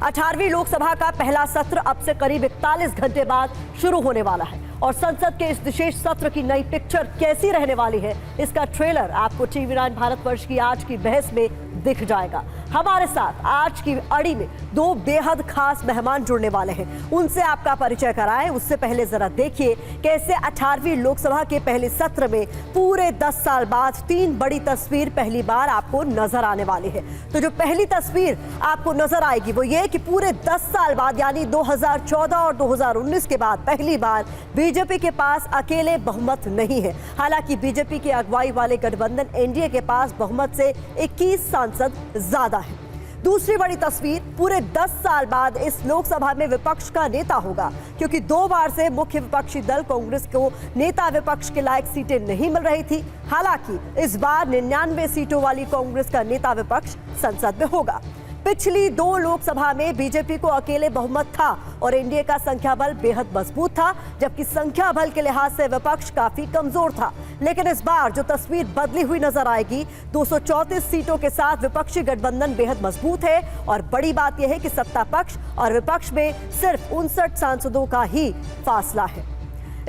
18वीं लोकसभा का पहला सत्र अब से करीब 41 घंटे बाद शुरू होने वाला है और संसद के इस विशेष सत्र की नई पिक्चर कैसी रहने वाली है, इसका ट्रेलर आपको TV9 भारतवर्ष की आज की बहस में दिख जाएगा। हमारे साथ आज की अड़ी में दो बेहद खास मेहमान जुड़ने वाले हैं, उनसे आपका परिचय कराएं। उससे पहले जरा देखिए कैसे 18वीं लोकसभा के पहले सत्र में पूरे 10 साल बाद 3 बड़ी तस्वीर पहली बार आपको नजर आने वाली है। तो जो पहली तस्वीर आपको नजर आएगी वो ये कि पूरे 10 साल बाद यानी 2014 और 2019 के बाद पहली बार बीजेपी के पास अकेले बहुमत नहीं है। हालांकि बीजेपी की अगुवाई वाले गठबंधन एनडीए के पास बहुमत से 21 सांसद ज्यादा है। दूसरी बड़ी तस्वीर, पूरे 10 साल बाद इस लोकसभा में विपक्ष का नेता होगा, क्योंकि 2 बार से मुख्य विपक्षी दल कांग्रेस को नेता विपक्ष के लायक सीटें नहीं मिल रही थी। हालांकि इस बार 99 सीटों वाली कांग्रेस का नेता विपक्ष संसद में होगा। पिछली 2 लोकसभा में बीजेपी को अकेले बहुमत था और एनडीए का संख्या बल बेहद मजबूत था, जबकि संख्या बल के लिहाज से विपक्ष काफी कमजोर था। लेकिन इस बार जो तस्वीर बदली हुई नजर आएगी, 234 सीटों के साथ विपक्षी गठबंधन बेहद मजबूत है और बड़ी बात यह है कि सत्ता पक्ष और विपक्ष में सिर्फ 59 सांसदों का ही फासला है।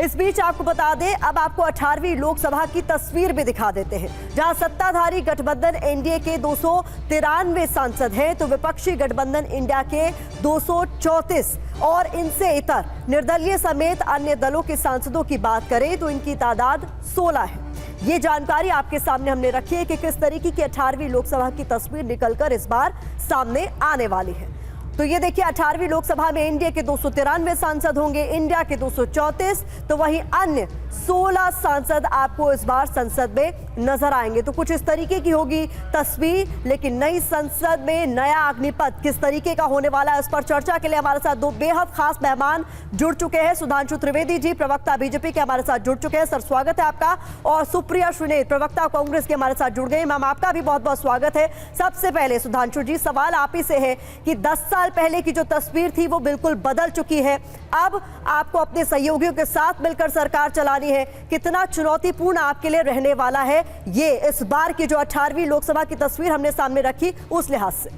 इस बीच आपको बता दें, अब आपको 18वीं लोकसभा की तस्वीर भी दिखा देते हैं, जहां सत्ताधारी गठबंधन एनडीए के 293 सांसद हैं तो विपक्षी गठबंधन इंडिया के 234 और इनसे इतर निर्दलीय समेत अन्य दलों के सांसदों की बात करें तो इनकी तादाद 16 है। ये जानकारी आपके सामने हमने रखी है कि किस तरीके की 18वीं लोकसभा की तस्वीर निकलकर इस बार सामने आने वाली है। तो ये देखिए, 18वीं लोकसभा में एनडीए के 293 सांसद होंगे, इंडिया के 234, तो वहीं अन्य 16 सांसद आपको इस बार संसद में नजर आएंगे। तो कुछ इस तरीके की होगी तस्वीर, लेकिन नई संसद में नया अग्निपथ किस तरीके का होने वाला है, इस पर चर्चा के लिए हमारे साथ 2 बेहद खास मेहमान जुड़ चुके हैं। सुधांशु त्रिवेदी जी, प्रवक्ता बीजेपी के, हमारे साथ जुड़ चुके हैं। सर, स्वागत है आपका। और सुप्रिया श्रीनेत, प्रवक्ता कांग्रेस के, हमारे साथ जुड़ गए। मैम, आपका भी बहुत बहुत स्वागत है। सबसे पहले सुधांशु जी, सवाल आप ही से है कि 10 साल पहले की जो तस्वीर थी वो बिल्कुल बदल चुकी है, अब आपको अपने सहयोगियों के साथ मिलकर सरकार चलानी है। कितना चुनौतीपूर्ण आपके लिए रहने वाला है ये इस बार की जो 18वीं लोकसभा की तस्वीर हमने सामने रखी उस लिहाज से?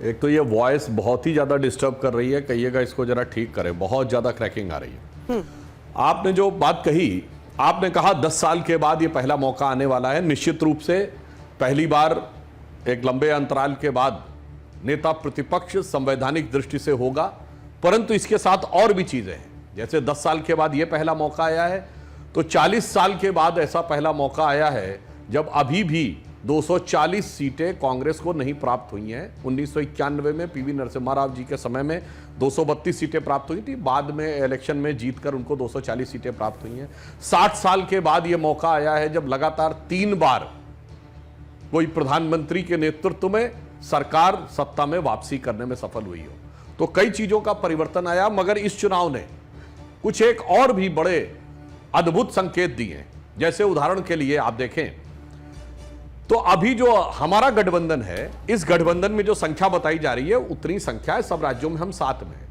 एक तो ये वॉइस बहुत ही ज्यादा डिस्टर्ब कर रही है, कहिएगा इसको जरा ठीक करें, बहुत ज्यादा क्रैकिंग आ रही है। आपने जो बात कही, आपने कहा 10 साल के बाद ये पहला मौका आने वाला है। निश्चित रूप से पहली बार एक लंबे अंतराल के बाद नेता प्रतिपक्ष संवैधानिक दृष्टि से होगा, परंतु इसके साथ और भी चीजें हैं। जैसे 10 साल के बाद यह पहला मौका आया है, तो 40 साल के बाद ऐसा पहला मौका आया है जब अभी भी 240 सीटें कांग्रेस को नहीं प्राप्त हुई हैं। 1991 में पीवी नरसिम्हा राव जी के समय में 232 सीटें प्राप्त हुई थी, बाद में इलेक्शन में जीतकर उनको 240 सीटें प्राप्त हुई हैं। 60 साल के बाद यह मौका आया है जब लगातार 3 बार कोई प्रधानमंत्री के नेतृत्व में सरकार सत्ता में वापसी करने में सफल हुई हो। तो कई चीजों का परिवर्तन आया, मगर इस चुनाव ने कुछ एक और भी बड़े अद्भुत संकेत दिए। जैसे उदाहरण के लिए आप देखें तो अभी जो हमारा गठबंधन है, इस गठबंधन में जो संख्या बताई जा रही है उतनी संख्या है सब राज्यों में हम साथ में हैं।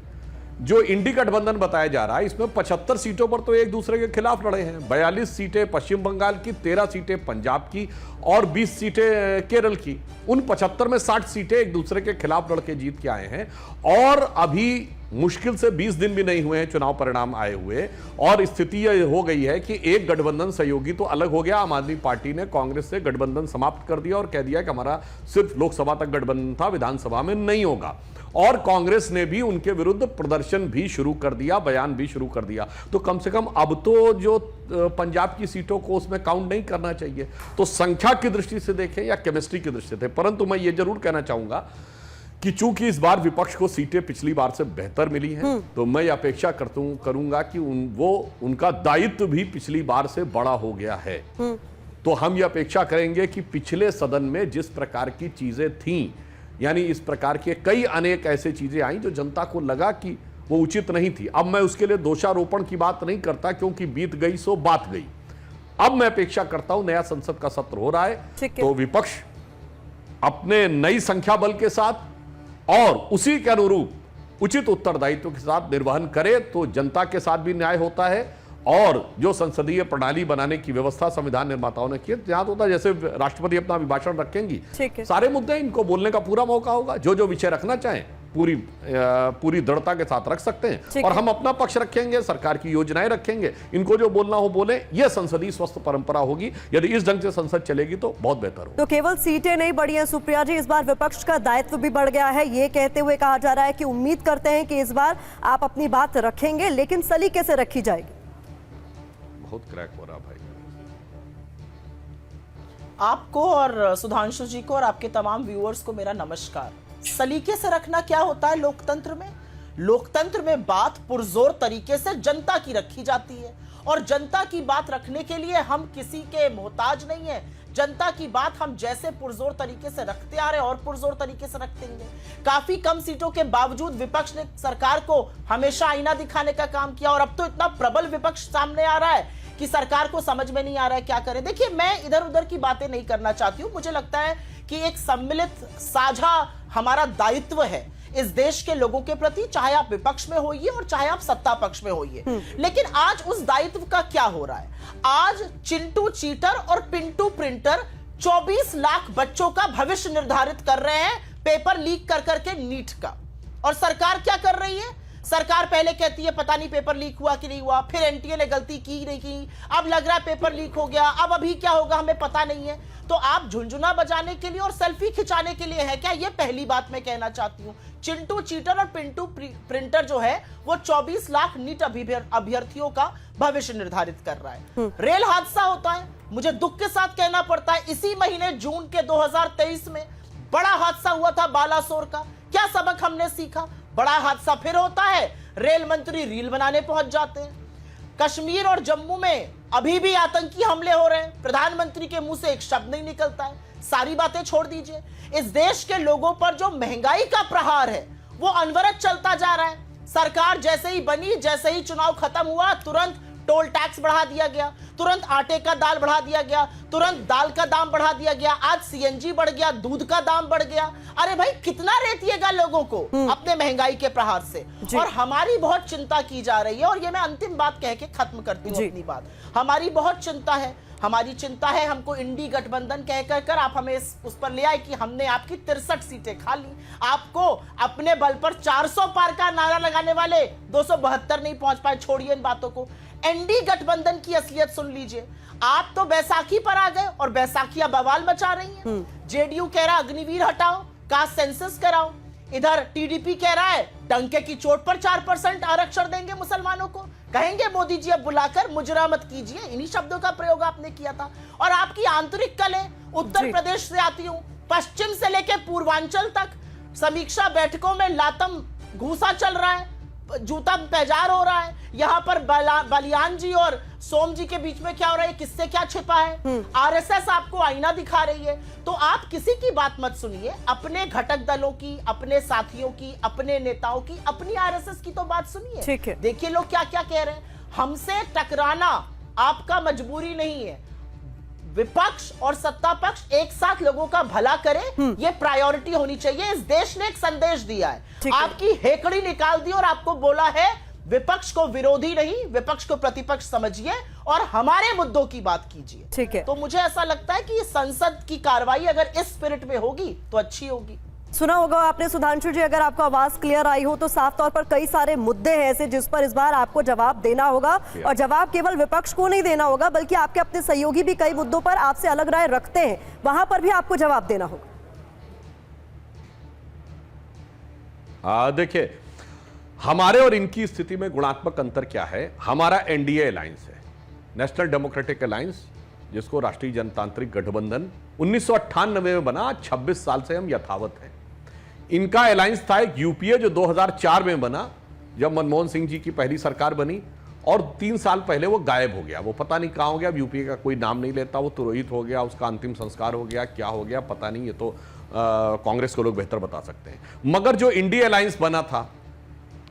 जो इंडी गठबंधन बताया जा रहा है, इसमें 75 सीटों पर तो एक दूसरे के खिलाफ लड़े हैं। 42 सीटें पश्चिम बंगाल की, 13 सीटें पंजाब की और 20 सीटें केरल की। उन 75 में 60 सीटें एक दूसरे के खिलाफ लड़के जीत के आए हैं और अभी मुश्किल से 20 दिन भी नहीं हुए हैं चुनाव परिणाम आए हुए, और स्थिति यह हो गई है कि एक गठबंधन सहयोगी तो अलग हो गया। आम आदमी पार्टी ने कांग्रेस से गठबंधन समाप्त कर दिया और कह दिया कि हमारा सिर्फ लोकसभा तक गठबंधन था, विधानसभा में नहीं होगा। और कांग्रेस ने भी उनके विरुद्ध प्रदर्शन भी शुरू कर दिया, बयान भी शुरू कर दिया। तो कम से कम अब तो जो पंजाब की सीटों को उसमें काउंट नहीं करना चाहिए। तो संख्या की दृष्टि से देखें या केमिस्ट्री की दृष्टि से, परंतु मैं ये जरूर कहना चाहूंगा कि चूंकि इस बार विपक्ष को सीटें पिछली बार से बेहतर मिली हैं, तो मैं अपेक्षा करूंगा कि उनका दायित्व भी पिछली बार से बड़ा हो गया है। तो हम ये अपेक्षा करेंगे कि पिछले सदन में जिस प्रकार की चीजें थीं, यानी इस प्रकार के कई अनेक ऐसे चीजें आई जो जनता को लगा कि वो उचित नहीं थी। अब मैं उसके लिए दोषारोपण की बात नहीं करता, क्योंकि बीत गई सो बात गई। अब मैं अपेक्षा करता हूं, नया संसद का सत्र हो रहा है तो विपक्ष अपने नई संख्या बल के साथ और उसी के अनुरूप उचित उत्तरदायित्व के साथ निर्वहन करे, तो जनता के साथ भी न्याय होता है और जो संसदीय प्रणाली बनाने की व्यवस्था संविधान निर्माताओं ने की, जहां होता जैसे राष्ट्रपति अपना अभिभाषण रखेंगी, सारे मुद्दे इनको बोलने का पूरा मौका होगा। जो जो विषय रखना चाहें पूरी दृढ़ता के साथ रख सकते हैं, और हम अपना पक्ष रखेंगे, सरकार की योजनाएं रखेंगे, इनको जो बोलना हो बोले। यह संसदीय स्वस्थ परंपरा होगी। यदि इस ढंग से संसद चलेगी तो बहुत बेहतर होगा। तो केवल सीटें नहीं बढ़ी हैं सुप्रिया जी, इस बार विपक्ष का दायित्व भी बढ़ गया है। ये कहते हुए कहा जा रहा है कि उम्मीद करते हैं कि इस बार आप अपनी बात रखेंगे, लेकिन सलीके से रखी जाएगी। बहुत क्रैक हो रहा भाई। आपको और सुधांशु जी को और आपके तमाम व्यूअर्स को मेरा नमस्कार। सलीके से रखना क्या होता है लोकतंत्र में? लोकतंत्र में बात पुरजोर तरीके से जनता की रखी जाती है, और जनता की बात रखने के लिए हम किसी के मोहताज नहीं है। जनता की बात हम जैसे पुरजोर तरीके से रखते आ रहे और पुरजोर तरीके से रखते हैं। काफी कम सीटों के बावजूद विपक्ष ने सरकार को हमेशा आईना दिखाने का काम किया, और अब तो इतना प्रबल विपक्ष सामने आ रहा है कि सरकार को समझ में नहीं आ रहा है क्या करें। देखिए, मैं इधर उधर की बातें नहीं करना चाहती हूं। मुझे लगता है कि एक सम्मिलित साझा हमारा दायित्व है इस देश के लोगों के प्रति, चाहे आप विपक्ष में होइए और चाहे आप सत्ता पक्ष में होइए। लेकिन आज उस दायित्व का क्या हो रहा है? आज चिंटू चीटर और पिंटू प्रिंटर 24 लाख बच्चों का भविष्य निर्धारित कर रहे हैं पेपर लीक कर करके नीट का। और सरकार क्या कर रही है? सरकार पहले कहती है पता नहीं पेपर लीक हुआ कि नहीं हुआ, फिर एनटीए ने गलती की नहीं की, अब लग रहा है पेपर लीक हो गया, अब अभी क्या होगा हमें पता नहीं है। तो आप झुंझुना बजाने के लिए और सेल्फी खिंचाने के लिए है क्या? ये पहली बात मैं कहना चाहती हूं। चिंटू चीटर और पिंटू प्रिंटर जो है वो 24 लाख नीट अभ्यर्थियों का भविष्य निर्धारित कर रहा है। रेल हादसा होता है, मुझे दुख के साथ कहना पड़ता है, इसी महीने जून के 2023 में बड़ा हादसा हुआ था बालासोर का। क्या सबक हमने सीखा? बड़ा हादसा फिर होता है, रेल मंत्री रील बनाने पहुंच जाते हैं। कश्मीर और जम्मू में अभी भी आतंकी हमले हो रहे हैं, प्रधानमंत्री के मुंह से एक शब्द नहीं निकलता है। सारी बातें छोड़ दीजिए, इस देश के लोगों पर जो महंगाई का प्रहार है वो अनवरत चलता जा रहा है। सरकार जैसे ही बनी, जैसे ही चुनाव खत्म हुआ, तुरंत टोल टैक्स बढ़ा दिया गया, तुरंत आटे का दाल बढ़ा दिया गया, तुरंत दाल का दाम बढ़ा दिया गया, आज सीएनजी बढ़ गया, दूध का दाम बढ़ गया। अरे भाई, कितना रेतिएगा लोगों को अपने महंगाई के प्रहार से। और हमारी बहुत चिंता की जा रही है, और ये मैं अंतिम बात कह के खत्म करती हूँ अपनी बात। हमारी बहुत चिंता है, हमारी चिंता है। हमको इंडी गठबंधन कह कर आप हमें उस पर ले आए कि हमने आपकी 63 सीटें खा ली। आपको अपने बल पर 400 पार का नारा लगाने वाले 272 नहीं पहुंच पाए। छोड़िए इन बातों को, एनडी गठबंधन की असलियत सुन लीजिए। आप तो बैसाखी पर आ गए और बैसाखियां बवाल मचा रही हैं। जेडीयू कह रहा अग्निवीर हटाओ, कास्ट सेंसस कराओ। इधर टीडीपी कह रहा है डंके की चोट पर 4% आरक्षण देंगे मुसलमानों को। कहेंगे मोदी जी अब बुलाकर मुजरा मत कीजिए, इन्हीं शब्दों का प्रयोग आपने किया था। और आपकी आंतरिक कलें उत्तर प्रदेश से आती हूं, पश्चिम से लेकर पूर्वांचल तक समीक्षा बैठकों में लातम घूसा चल रहा है, जूता पैजार हो रहा है। यहाँ पर बलियान जी और सोम जी के बीच में क्या हो रहा है, किससे क्या छिपा है? आरएसएस आपको आईना दिखा रही है। तो आप किसी की बात मत सुनिए, अपने घटक दलों की, अपने साथियों की, अपने नेताओं की, अपनी आरएसएस की तो बात सुनिए। देखिए लोग क्या क्या कह रहे हैं। हमसे टकराना आपका मजबूरी नहीं है। विपक्ष और सत्ता पक्ष एक साथ लोगों का भला करे, ये प्रायोरिटी होनी चाहिए। इस देश ने एक संदेश दिया है, आपकी हेकड़ी निकाल दी और आपको बोला है विपक्ष को विरोधी नहीं, विपक्ष को प्रतिपक्ष समझिए और हमारे मुद्दों की बात कीजिए। ठीक है, तो मुझे ऐसा लगता है कि संसद की कार्रवाई अगर इस स्पिरिट में होगी तो अच्छी होगी। सुना होगा आपने सुधांशु जी, अगर आपको आवाज क्लियर आई हो तो साफ तौर पर कई सारे मुद्दे हैं ऐसे जिस पर इस बार आपको जवाब देना होगा, और जवाब केवल विपक्ष को नहीं देना होगा बल्कि आपके अपने सहयोगी भी कई मुद्दों पर आपसे अलग राय रखते हैं, वहां पर भी आपको जवाब देना होगा। देखिए, हमारे और इनकी स्थिति में गुणात्मक अंतर क्या है। हमारा एनडीए अलायंस है, नेशनल डेमोक्रेटिक अलायंस, जिसको राष्ट्रीय जनतांत्रिक गठबंधन 1998 में बना। 26 साल से हम यथावत हैं। इनका अलायंस था एक यूपीए जो 2004 में बना, जब मनमोहन सिंह जी की पहली सरकार बनी, और 3 साल पहले वो गायब हो गया। वो पता नहीं कहां हो गया। यूपीए का कोई नाम नहीं लेता, वो तुरोहित हो गया, उसका अंतिम संस्कार हो गया, क्या हो गया पता नहीं, ये तो कांग्रेस को लोग बेहतर बता सकते हैं। मगर जो इंडिया अलायंस बना था,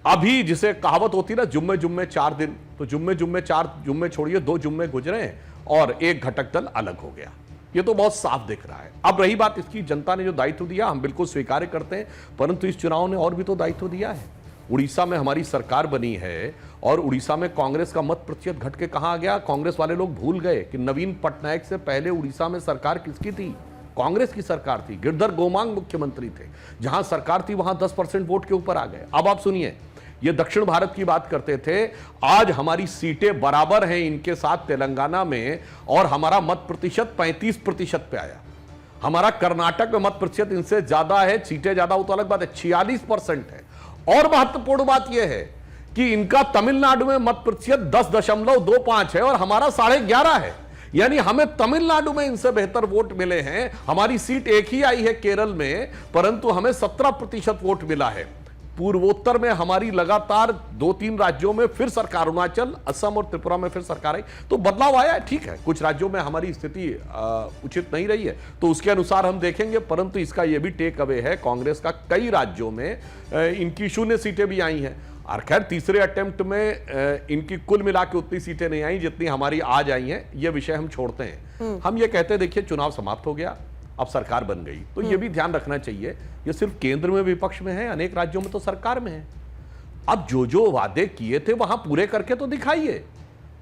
अभी जिसे कहावत होती ना, जुम्मे जुम्मे 4 दिन, तो जुम्मे जुम्मे 4 जुम्मे छोड़िए 2 जुम्मे गुजरे हैं और एक घटक दल अलग हो गया। ये तो बहुत साफ दिख रहा है। अब रही बात इसकी, जनता ने जो दायित्व दिया हम बिल्कुल स्वीकार करते हैं, परंतु इस चुनाव ने और भी तो दायित्व दिया है। उड़ीसा में हमारी सरकार बनी है और उड़ीसा में कांग्रेस का मत प्रतिशत घट के कहां आ गया? कांग्रेस वाले लोग भूल गए कि नवीन पटनायक से पहले उड़ीसा में सरकार किसकी थी? कांग्रेस की सरकार थी। गिरधर गोमांग मुख्यमंत्री थे। जहां सरकार थी वहां 10% वोट के ऊपर आ गए। अब आप सुनिए, ये दक्षिण भारत की बात करते थे, आज हमारी सीटें बराबर हैं इनके साथ तेलंगाना में, और हमारा मत प्रतिशत 35% पे आया। हमारा कर्नाटक में मत प्रतिशत इनसे ज्यादा है, सीटें ज्यादा हो तो अलग बात है, 46% है। और महत्वपूर्ण बात यह है कि इनका तमिलनाडु में मत प्रतिशत 10.25 है और हमारा 11.5 है। यानी हमें तमिलनाडु में इनसे बेहतर वोट मिले हैं। हमारी सीट एक ही आई है केरल में, परंतु हमें 17% वोट मिला है। पूर्वोत्तर में हमारी लगातार 2-3 राज्यों में फिर सरकार, अरुणाचल, असम और त्रिपुरा में फिर सरकार आई, तो बदलाव आया है। ठीक है, कुछ राज्यों में हमारी स्थिति उचित नहीं रही है, तो उसके अनुसार हम देखेंगे, परंतु इसका यह भी टेक अवे है कांग्रेस का, कई राज्यों में इनकी 0 सीटें भी आई हैं। और खैर तीसरे अटेम्प्ट में इनकी कुल मिला के उतनी सीटें नहीं आई जितनी हमारी आज आई हैं। ये विषय हम छोड़ते हैं। हम ये कहते हैं, देखिए चुनाव समाप्त हो गया, अब सरकार बन गई, तो ये भी ध्यान रखना चाहिए, ये सिर्फ केंद्र में विपक्ष में है, अनेक राज्यों में तो सरकार में है। अब जो जो वादे किए थे वहां पूरे करके तो दिखाइए।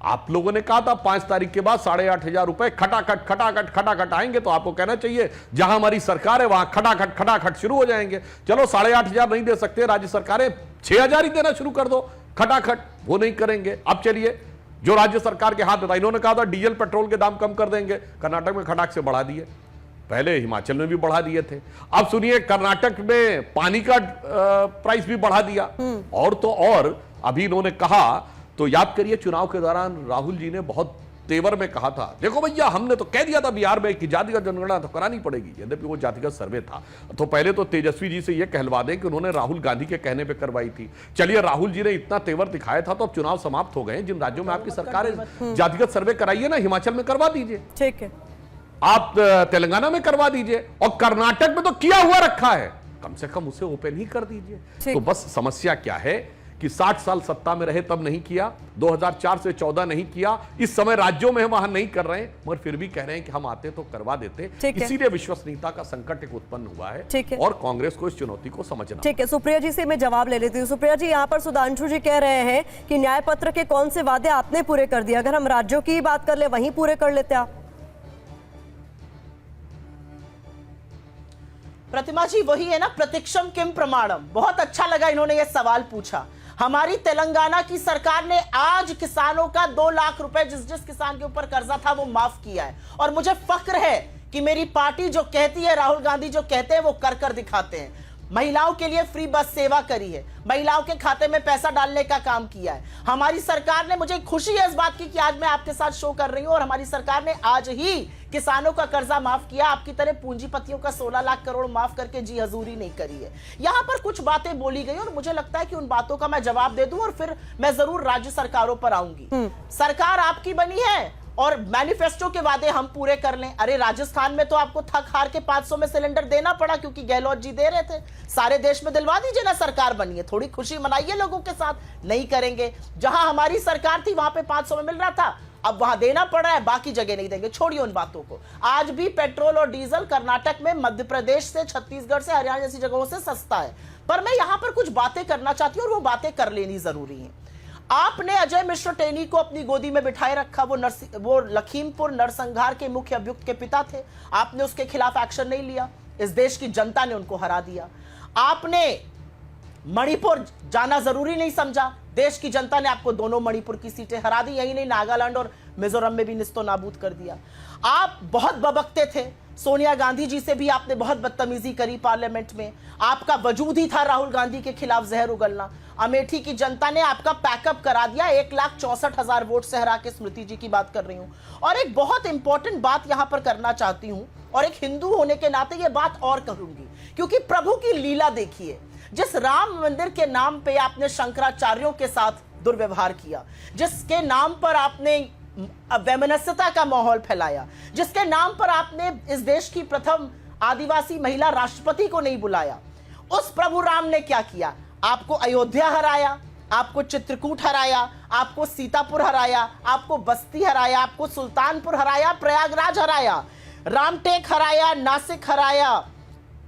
आप लोगों ने कहा था 5 तारीख के बाद 8,500 रुपए खटाखट आएंगे, तो आपको कहना चाहिए जहां हमारी सरकार है वहां खटाखट शुरू हो जाएंगे। चलो 8,500 नहीं दे सकते, राज्य सरकारें 6,000 ही देना शुरू कर दो खटाखट, वो नहीं करेंगे। अब चलिए, जो राज्य सरकार के हाथ में था, इन्होंने कहा था डीजल पेट्रोल के दाम कम कर देंगे, कर्नाटक में खटाक से बढ़ा दिए, पहले हिमाचल में भी बढ़ा दिए थे। अब सुनिए, कर्नाटक में पानी का प्राइस भी बढ़ा दिया, और तो और अभी इन्होंने कहा, तो याद करिए चुनाव के दौरान राहुल जी ने बहुत तेवर में कहा था, देखो भैया हमने तो कह दिया था बिहार में कि जातिगत जनगणना तो करानी पड़ेगी, यद्यपि वो जातिगत सर्वे था। तो पहले तो तेजस्वी जी से ये कहलवा दें कि उन्होंने राहुल गांधी के कहने पे करवाई थी। चलिए, राहुल जी ने इतना तेवर दिखाया था, तो अब चुनाव समाप्त हो गए, जिन राज्यों में आपकी सरकार है जातिगत सर्वे कराइए ना, हिमाचल में करवा दीजिए, ठीक है, आप तेलंगाना में करवा दीजिए, और कर्नाटक में तो किया हुआ रखा है, कम से कम उसे ओपन ही कर दीजिए। तो बस समस्या क्या है कि 60 साल सत्ता में रहे तब नहीं किया, 2004 से 14 नहीं किया, इस समय राज्यों में वहां नहीं कर रहे हैं, मगर फिर भी कह रहे हैं कि हम आते तो करवा देते। इसीलिए विश्वसनीयता का संकट एक उत्पन्न हुआ है, और कांग्रेस को इस चुनौती को समझना। ठीक है, सुप्रिया जी से मैं जवाब ले लेती हूँ। सुप्रिया जी, यहाँ पर सुधांशु जी कह रहे हैं कि न्याय पत्र के कौन से वादे आपने पूरे कर दिए, अगर हम राज्यों की बात कर ले वहीं पूरे कर लेते आप। प्रतिमा जी, वही है ना, प्रतीक्षम किम प्रमाणम। बहुत अच्छा लगा इन्होंने ये सवाल पूछा। हमारी तेलंगाना की सरकार ने आज किसानों का 2 लाख रुपए जिस किसान के ऊपर कर्जा था वो माफ किया है, और मुझे फक्र है कि मेरी पार्टी जो कहती है, राहुल गांधी जो कहते हैं वो कर दिखाते हैं। महिलाओं के लिए फ्री बस सेवा करी है, महिलाओं के खाते में पैसा डालने का काम किया है हमारी सरकार ने। मुझे खुशी है इस बात की कि आज मैं आपके साथ शो कर रही हूं, और हमारी सरकार ने आज ही किसानों का कर्जा माफ किया। आपकी तरह पूंजीपतियों का 16 लाख करोड़ माफ करके जी हजूरी नहीं करी है। यहां पर कुछ बातें बोली गई, और मुझे लगता है कि उन बातों का मैं जवाब दे दूं, और फिर मैं जरूर राज्य सरकारों पर आऊंगी। सरकार आपकी बनी है और मैनिफेस्टो के वादे हम पूरे कर लें। अरे राजस्थान में तो आपको थक हार के 500 में सिलेंडर देना पड़ा, क्योंकि गहलोत जी दे रहे थे। सारे देश में दिलवा दीजिए ना, सरकार बनी है, थोड़ी खुशी मनाइए लोगों के साथ। नहीं करेंगे। जहां हमारी सरकार थी वहां पे 500 में मिल रहा था, अब वहां देना पड़ रहा है, बाकी जगह नहीं देंगे। छोड़िए उन बातों को। आज भी पेट्रोल और डीजल कर्नाटक में, मध्य प्रदेश से, छत्तीसगढ़ से, हरियाणा जैसी जगहों से सस्ता है। पर मैं यहां पर कुछ बातें करना चाहती हूं, और वो बातें कर लेनी जरूरी है। आपने अजय मिश्र टेनी को अपनी गोदी में बिठाए रखा। वो लखीमपुर नरसंहार के मुख्य अभियुक्त के पिता थे। आपने उसके खिलाफ एक्शन नहीं लिया। इस देश की जनता ने उनको हरा दिया। आपने मणिपुर जाना जरूरी नहीं समझा। देश की जनता ने आपको दोनों मणिपुर की सीटें हरा दी। यही नहीं, नागालैंड और मिजोरम में भी निस्तो नाबूद कर दिया। आप बहुत बबकते थे। सोनिया गांधी जी से भी आपने बहुत बदतमीजी करी पार्लियामेंट में। आपका वजूद ही था राहुल गांधी के खिलाफ जहर उगलना। अमेठी की जनता ने आपका पैकअप करा दिया। 1,64,000 वोट से हरा के, स्मृति जी की बात कर रही हूं। और एक बहुत इंपॉर्टेंट बात यहां पर करना चाहती हूं, और एक हिंदू होने के नाते यह बात और करूंगी, क्योंकि प्रभु की लीला देखिए। जिस राम मंदिर के नाम पे आपने शंकराचार्यों के साथ दुर्व्यवहार किया, जिसके नाम पर आपने वैमनस्यता का माहौल फैलाया, जिसके नाम पर आपने इस देश की प्रथम आदिवासी महिला राष्ट्रपति को नहीं बुलाया, उस प्रभु राम ने क्या किया? आपको अयोध्या हराया, आपको चित्रकूट हराया, आपको सीतापुर हराया, आपको बस्ती हराया, आपको सुल्तानपुर हराया, प्रयागराज हराया, रामटेक हराया, नासिक हराया,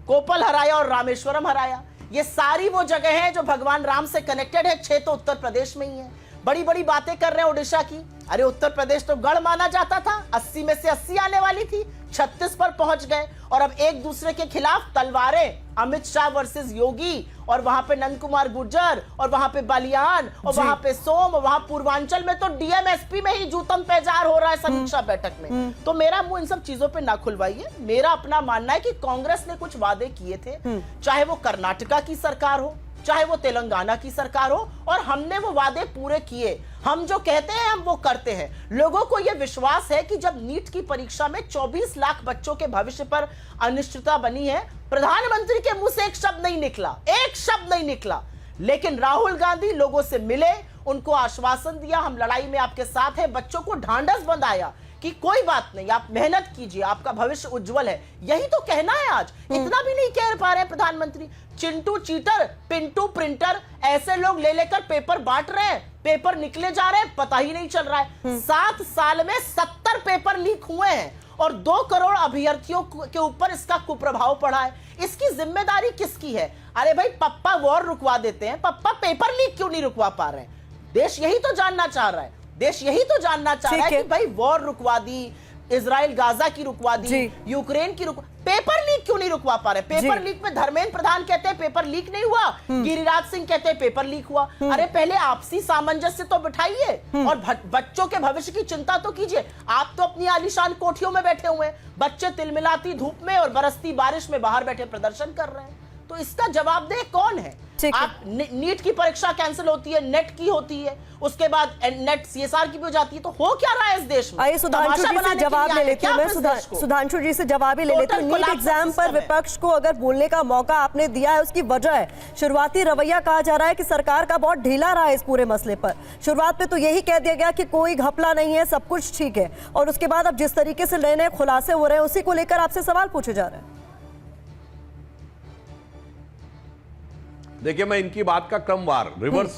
कोपल हराया और रामेश्वरम हराया। ये सारी वो जगह हैं जो भगवान राम से कनेक्टेड है। 6 तो उत्तर प्रदेश में ही है। बड़ी बड़ी बातें कर रहे हैं उड़ीसा की। अरे उत्तर प्रदेश तो गढ़ माना जाता था, 80 में से 80 आने वाली थी, 36 पर पहुंच गए। और अब एक दूसरे के खिलाफ तलवारें, अमित शाह वर्सेस योगी, और वहां पे नंद कुमार गुर्जर, और वहां पे बालियान, और वहां पे सोम, और वहां पूर्वांचल में तो डीएमएसपी में ही जूतम पेजार हो रहा है समीक्षा बैठक में। तो मेरा मुंह इन सब चीजों पे ना खुलवाइए। मेरा अपना मानना है कि कांग्रेस ने कुछ वादे किए थे, चाहे वो कर्नाटका की सरकार हो, चाहे वो तेलंगाना की सरकार हो, और हमने वो वादे पूरे किए। हम जो कहते हैं हम वो करते हैं। लोगों को यह विश्वास है कि जब नीट की परीक्षा में 24 लाख बच्चों के भविष्य पर अनिश्चितता बनी है, प्रधानमंत्री के मुंह से एक शब्द नहीं निकला, एक शब्द नहीं निकला। लेकिन राहुल गांधी लोगों से मिले, उनको आश्वासन दिया, हम लड़ाई में आपके साथ हैं, बच्चों को ढांढस बंधाया कि कोई बात नहीं, आप मेहनत कीजिए, आपका भविष्य उज्जवल है। यही तो कहना है आज। इतना भी नहीं कह पा रहे प्रधानमंत्री। चिंटू चीटर, पिंटू प्रिंटर, ऐसे लोग ले लेकर पेपर बांट रहे हैं, पेपर निकले जा रहे हैं, पता ही नहीं चल रहा है। 7 साल में 70 पेपर लीक हुए हैं और 2 करोड़ अभ्यर्थियों के ऊपर इसका कुप्रभाव पड़ा है। इसकी जिम्मेदारी किसकी है? अरे भाई, पप्पा वॉर रुकवा देते हैं, पप्पा पेपर लीक क्यों नहीं रुकवा पा रहे हैं? देश यही तो जानना चाह रहा है। देश यही तो जानना चाह रहा है कि भाई वॉर रुकवा दी, इजराइल गाजा की रुकवा दी, यूक्रेन की पेपर लीक क्यों नहीं रुकवा पा रहे? पेपर लीक में धर्मेंद्र प्रधान कहते हैं पेपर लीक नहीं हुआ, गिरिराज सिंह कहते हैं पेपर लीक हुआ। अरे पहले आपसी सामंजस्य तो बिठाइए और बच्चों के भविष्य की चिंता तो कीजिए। आप तो अपनी आलीशान कोठियों में बैठे हुए हैं, बच्चे तिलमिलाती धूप में और बरसती बारिश में बाहर बैठे प्रदर्शन कर रहे हैं। तो इसका जवाबदेह कौन है? आप नीट की परीक्षा कैंसिल होती है, नेट की होती है, उसके बाद नेट सीएसआर की भी हो जाती है, तो हो क्या रहा है इस देश में? आइए सुधांशु जी से जवाब ले लेती हूं मैं। सुधांशु जी से जवाब ही ले लेती हूं। नीट एग्जाम पर विपक्ष को अगर बोलने का मौका आपने दिया है, उसकी वजह है शुरुआती रवैया। कहा जा रहा है कि सरकार का बहुत ढीला रहा है इस पूरे मसले पर। शुरुआत में तो यही कह दिया गया कि कोई घपला नहीं है, सब कुछ ठीक है, और उसके बाद अब जिस तरीके से नए नए खुलासे हो रहे हैं, उसी को लेकर आपसे सवाल पूछे जा रहे हैं। देखिए, मैं इनकी बात का क्रमवार रिवर्स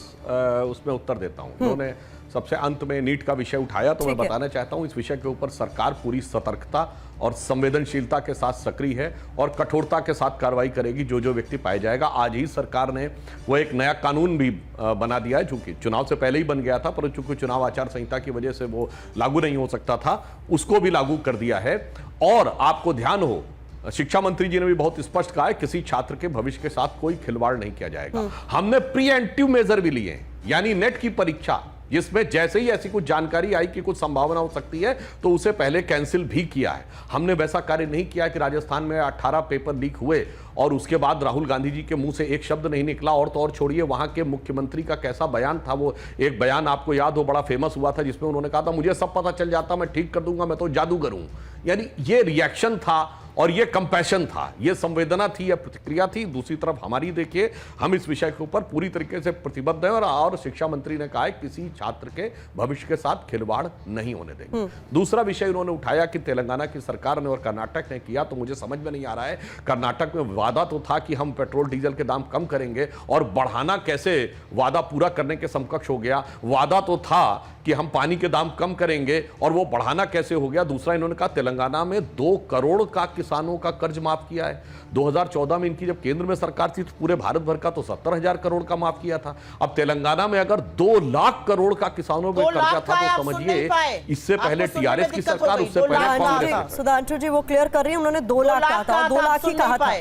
उसमें उत्तर देता हूं। उन्होंने सबसे अंत में नीट का विषय उठाया, तो मैं बताना चाहता हूं इस विषय के ऊपर सरकार पूरी सतर्कता और संवेदनशीलता के साथ सक्रिय है और कठोरता के साथ कार्रवाई करेगी जो जो व्यक्ति पाया जाएगा। आज ही सरकार ने वो एक नया कानून भी बना दिया है, जो कि चुनाव से पहले ही बन गया था, पर चूंकि चुनाव आचार संहिता की वजह से वो लागू नहीं हो सकता था, उसको भी लागू कर दिया है। और आपको ध्यान हो, शिक्षा मंत्री जी ने भी बहुत स्पष्ट कहा है, किसी छात्र के भविष्य के साथ कोई खिलवाड़ नहीं किया जाएगा। हमने प्रीएम्प्टिव मेजर भी लिए, यानी नेट की परीक्षा जिसमें जैसे ही ऐसी कुछ जानकारी आई कि कुछ संभावना हो सकती है, तो उसे पहले कैंसिल भी किया है। हमने वैसा कार्य नहीं किया कि राजस्थान में 18 पेपर लीक हुए और उसके बाद राहुल गांधी जी के मुंह से एक शब्द नहीं निकला। और तो और छोड़िए, वहां के मुख्यमंत्री का कैसा बयान था, वो एक बयान आपको याद हो, बड़ा फेमस हुआ था, जिसमें उन्होंने कहा था मुझे सब पता चल जाता, मैं ठीक कर दूंगा, मैं तो जादूगर हूं। यानी ये रिएक्शन था और ये कंपैशन था, ये संवेदना थी, यह प्रतिक्रिया थी। दूसरी तरफ हमारी देखिए, हम इस विषय के ऊपर पूरी तरीके से प्रतिबद्ध हैं और शिक्षा मंत्री ने कहा है किसी छात्र के भविष्य के साथ खिलवाड़ नहीं होने देंगे। दूसरा विषय उन्होंने उठाया कि तेलंगाना की सरकार ने और कर्नाटक ने किया, तो मुझे समझ में नहीं आ रहा है। कर्नाटक में वादा तो था कि हम पेट्रोल डीजल के दाम कम करेंगे, और बढ़ाना कैसे वादा पूरा करने के समकक्ष हो गया। वादा तो था कि हम पानी के दाम कम करेंगे, और वो बढ़ाना कैसे हो गया। दूसरा इन्होंने कहा तेलंगाना में 2 करोड़ का किसानों का कर्ज माफ किया है। 2014 में इनकी जब केंद्र में सरकार थी तो पूरे भारत भर का तो 70,000 करोड़ का माफ किया था। अब तेलंगाना में अगर 2 लाख करोड़ का किसानों में कर्जा था, तो समझिए इससे पहले टीआरएस की सरकार, उससे पहले कांग्रेस। सुधांशु जी वो क्लियर कर रही है, उन्होंने 2 लाख कहा था, 2 लाख ही कहा था।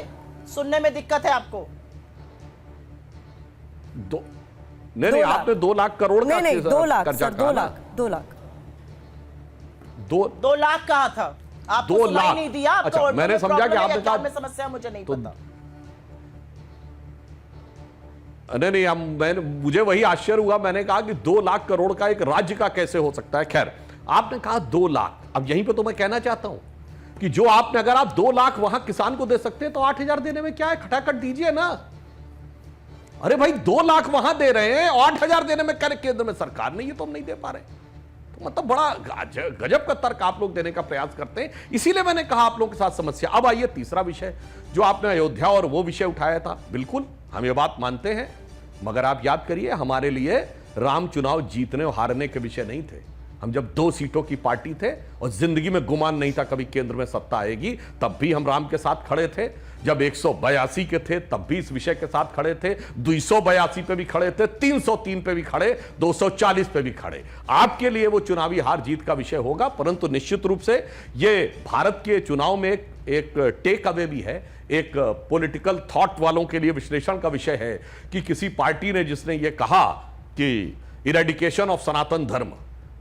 सुनने में दिक्कत है आपको? नहीं, आपने 2 लाख करोड़ का नहीं, 2 लाख कर्जा सर, 2 लाख 2 लाख कहा था। आपको 2 लाख नहीं दिया। अच्छा, मैंने समझा कि आपने कहा समस्या मुझे नहीं पता। नहीं, मुझे वही आश्चर्य हुआ। मैंने कहा कि 2 लाख करोड़ का एक राज्य का कैसे हो सकता है। खैर, आपने कहा 2 लाख। अब यहीं पे तो मैं कहना चाहता हूं कि जो आपने, अगर आप 2 लाख वहां किसान को दे सकते हैं, तो 8,000 देने में क्या है, खटाखट दीजिए ना। अरे भाई, 2 लाख वहां दे रहे हैं, 8,000 देने में कर केंद्र में सरकार नहीं है, तो हम नहीं दे पा रहे। तो मतलब बड़ा गजब का तर्क आप लोग देने का प्रयास करते हैं। इसीलिए मैंने कहा आप लोगों के साथ समस्या। अब आइए तीसरा विषय, जो आपने अयोध्या और वो विषय उठाया था। बिल्कुल, हम ये बात मानते हैं, मगर आप याद करिए, हमारे लिए राम चुनाव जीतने और हारने के विषय नहीं थे। हम जब 2 सीटों की पार्टी थे और जिंदगी में गुमान नहीं था कभी केंद्र में सत्ता आएगी, तब भी हम राम के साथ खड़े थे। जब 182 के थे तब भी इस विषय के साथ खड़े थे, 282 पे भी खड़े थे, 303 पे भी खड़े, 240 पे भी खड़े। आपके लिए वो चुनावी हार जीत का विषय होगा, परंतु निश्चित रूप से ये भारत के चुनाव में एक टेक अवे भी है, एक पॉलिटिकल थॉट वालों के लिए विश्लेषण का विषय है कि किसी पार्टी ने जिसने ये कहा कि इरेडिकेशन ऑफ सनातन धर्म,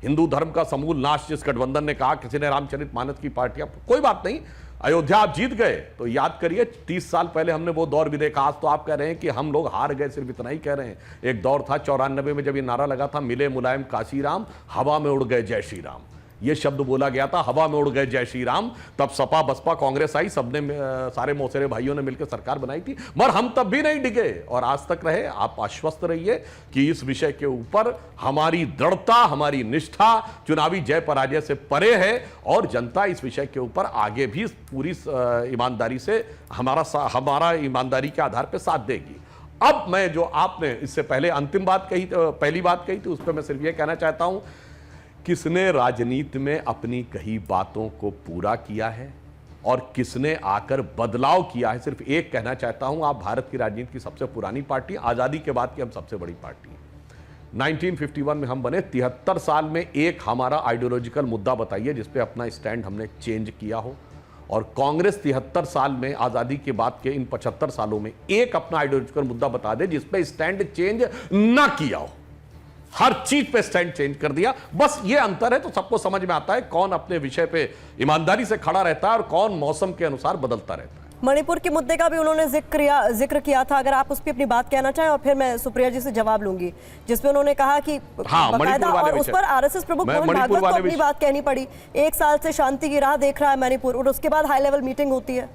हिंदू धर्म का समूल नाश, जिस गठबंधन ने कहा, किसी ने रामचरितमानस की पार्टियां, कोई बात नहीं, अयोध्या आप जीत गए तो याद करिए 30 साल पहले हमने वो दौर भी देखा। आज तो आप कह रहे हैं कि हम लोग हार गए, सिर्फ इतना ही कह रहे हैं। एक दौर था 94 में जब ये नारा लगा था, मिले मुलायम काशीराम, हवा में उड़ गए जय श्री राम, ये शब्द बोला गया था, हवा में उड़ गए जय श्री राम। तब सपा बसपा कांग्रेस आई, सबने सारे मौसेरे भाइयों ने मिलकर सरकार बनाई थी, मगर हम तब भी नहीं डिगे और आज तक रहे। आप आश्वस्त रहिए कि इस विषय के ऊपर हमारी दृढ़ता, हमारी निष्ठा चुनावी जय पराजय से परे है और जनता इस विषय के ऊपर आगे भी पूरी ईमानदारी से हमारा ईमानदारी के आधार पर साथ देगी। अब मैं जो आपने इससे पहले अंतिम बात कही, पहली बात कही थी, उस पर मैं सिर्फ यह कहना चाहता हूं, किसने राजनीति में अपनी कही बातों को पूरा किया है और किसने आकर बदलाव किया है। सिर्फ एक कहना चाहता हूं, आप भारत की राजनीति की सबसे पुरानी पार्टी, आजादी के बाद की हम सबसे बड़ी पार्टी हैं। 1951 में हम बने, 73 साल में एक हमारा आइडियोलॉजिकल मुद्दा बताइए जिसपे अपना स्टैंड हमने चेंज किया हो। और कांग्रेस 73 साल में, आजादी के बाद के इन 75 सालों में एक अपना आइडियोलॉजिकल मुद्दा बता दे जिसपे स्टैंड चेंज ना किया हो। हर चीज पे स्टैंड चेंज कर दिया, बस ये अंतर है। तो सबको समझ में आता है कौन अपने विषय पे ईमानदारी से खड़ा रहता है और कौन मौसम के अनुसार बदलता रहता है। मणिपुर के मुद्दे का भी उन्होंने जिक्र किया था, अगर आप उस पर अपनी बात कहना चाहें और फिर मैं सुप्रिया जी से जवाब लूंगी, जिसमें उन्होंने कहा कि बाकायदा, और उस पर आरएसएस प्रमुख मोहन भागवत को अपनी बात कहनी पड़ी। 1 साल से शांति की राह देख रहा है मणिपुर और उसके बाद हाई लेवल मीटिंग होती है।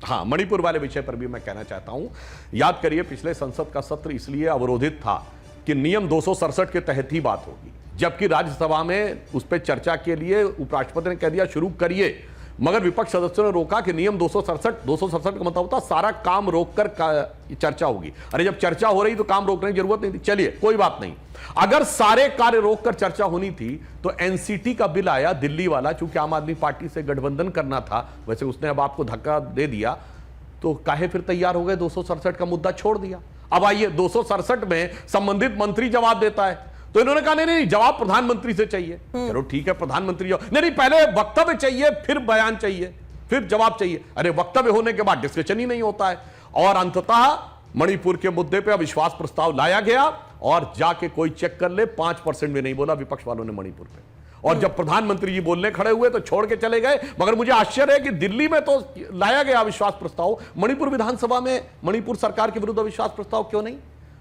हाँ, मणिपुर वाले विषय पर भी मैं कहना चाहता हूं, याद करिए पिछले संसद का सत्र इसलिए अवरोधित था कि नियम 267 के तहत ही बात होगी, जबकि राज्यसभा में उस पर चर्चा के लिए उपराष्ट्रपति ने कह दिया शुरू करिए, मगर विपक्ष सदस्यों ने रोका कि नियम 267 का मतलब होता सारा काम रोककर चर्चा होगी। अरे जब चर्चा हो रही तो काम रोकने की जरूरत नहीं थी। चलिए कोई बात नहीं, अगर सारे कार्य रोककर चर्चा होनी थी तो एनसीटी का बिल आया दिल्ली वाला, चूंकि आम आदमी पार्टी से गठबंधन करना था, वैसे उसने अब आपको धक्का दे दिया, तो काहे फिर तैयार हो गए, 267 का मुद्दा छोड़ दिया। अब आइए 267 में संबंधित मंत्री जवाब देता है, तो इन्होंने कहा नहीं, जवाब प्रधानमंत्री से चाहिए। चलो ठीक है, प्रधानमंत्री नहीं, पहले वक्तव्य चाहिए, फिर बयान चाहिए, फिर जवाब चाहिए। अरे वक्तव्य होने के बाद डिस्कशन ही नहीं होता है। और अंततः मणिपुर के मुद्दे पे अविश्वास प्रस्ताव लाया गया और जाके कोई चेक कर ले, 5% भी नहीं बोला विपक्ष वालों ने मणिपुर पे। और जब प्रधानमंत्री जी बोलने खड़े हुए तो छोड़ के चले गए। मगर मुझे आश्चर्य है कि दिल्ली में तो लाया गया अविश्वास प्रस्ताव, मणिपुर विधानसभा में मणिपुर सरकार के विरुद्ध अविश्वास प्रस्ताव क्यों नहीं?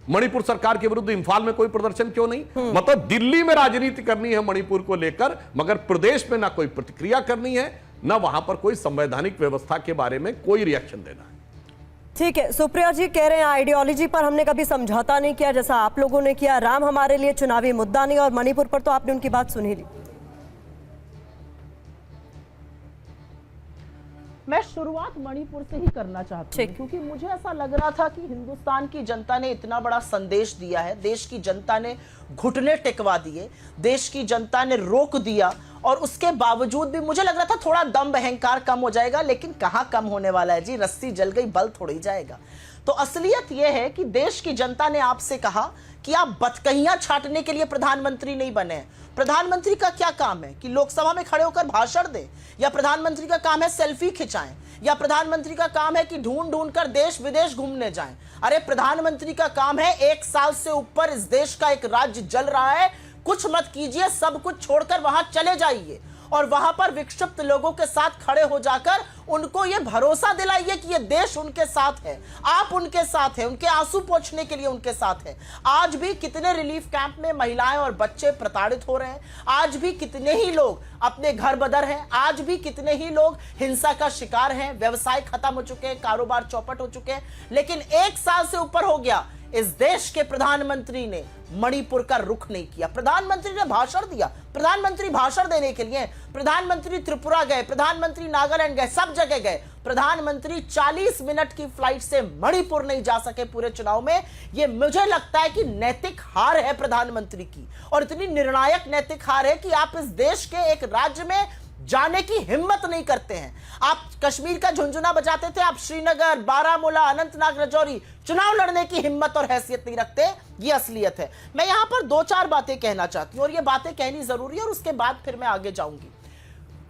मणिपुर सरकार के विरुद्ध इंफाल में कोई प्रदर्शन क्यों नहीं? मतलब दिल्ली में राजनीति करनी है मणिपुर को लेकर, मगर प्रदेश में ना कोई प्रतिक्रिया करनी है, ना वहां पर कोई संवैधानिक व्यवस्था के बारे में कोई रिएक्शन देना है। ठीक है, सुप्रिया जी कह रहे हैं आइडियोलॉजी पर हमने कभी समझौता नहीं किया जैसा आप लोगों ने किया, राम हमारे लिए चुनावी मुद्दा नहीं, और मणिपुर पर तो आपने उनकी बात सुन ही ली। मैं शुरुआत मणिपुर से ही करना चाहती हूँ, क्योंकि मुझे ऐसा लग रहा था कि हिंदुस्तान की जनता ने इतना बड़ा संदेश दिया है, देश की जनता ने घुटने टेकवा दिए, देश की जनता ने रोक दिया, और उसके बावजूद भी मुझे लग रहा था थोड़ा दम अहंकार कम हो जाएगा, लेकिन कहाँ कम होने वाला है जी, रस्सी जल गई, बल थोड़ी ही जाएगा। तो असलियत यह है कि देश की जनता ने आपसे कहा कि आप बतकहियां छाटने के लिए प्रधानमंत्री नहीं बने। प्रधानमंत्री का क्या काम है कि लोकसभा में खड़े होकर भाषण दें, या प्रधानमंत्री का काम है सेल्फी खिंचाएं, या प्रधानमंत्री का काम है कि ढूंढ ढूंढ कर देश विदेश घूमने जाएं? अरे प्रधानमंत्री का काम है, 1 साल से ऊपर इस देश का एक राज्य जल रहा है, कुछ मत कीजिए, सब कुछ छोड़कर वहां चले जाइए और वहां पर विक्षिप्त लोगों के साथ खड़े हो जाकर उनको यह भरोसा दिलाइए कि यह देश उनके साथ है, आप उनके साथ हैं, उनके आंसू पोंछने के लिए उनके साथ है। आज भी कितने रिलीफ कैंप में महिलाएं और बच्चे प्रताड़ित हो रहे हैं, आज भी कितने ही लोग अपने घर बदर हैं, आज भी कितने ही लोग हिंसा का शिकार हैं, व्यवसाय खत्म हो चुके हैं, कारोबार चौपट हो चुके हैं, लेकिन 1 साल से ऊपर हो गया इस देश के प्रधानमंत्री ने मणिपुर का रुख नहीं किया। प्रधानमंत्री ने भाषण दिया, प्रधानमंत्री भाषण देने के लिए, प्रधानमंत्री त्रिपुरा गए, प्रधानमंत्री नागालैंड गए, सब जगह गए, प्रधानमंत्री 40 मिनट की फ्लाइट से मणिपुर नहीं जा सके पूरे चुनाव में। ये मुझे लगता है कि नैतिक हार है प्रधानमंत्री की, और इतनी निर्णायक नैतिक हार है कि आप इस देश के एक राज्य में जाने की हिम्मत नहीं करते हैं। आप कश्मीर का झुंझुना बजाते थे, आप श्रीनगर, बारामूला, अनंतनाग, राजौरी चुनाव लड़ने की हिम्मत और हैसियत नहीं रखते। ये असलियत है। मैं यहां पर 2-4 बातें कहना चाहती हूं, और ये बातें कहनी जरूरी है, और उसके बाद फिर मैं आगे जाऊंगी।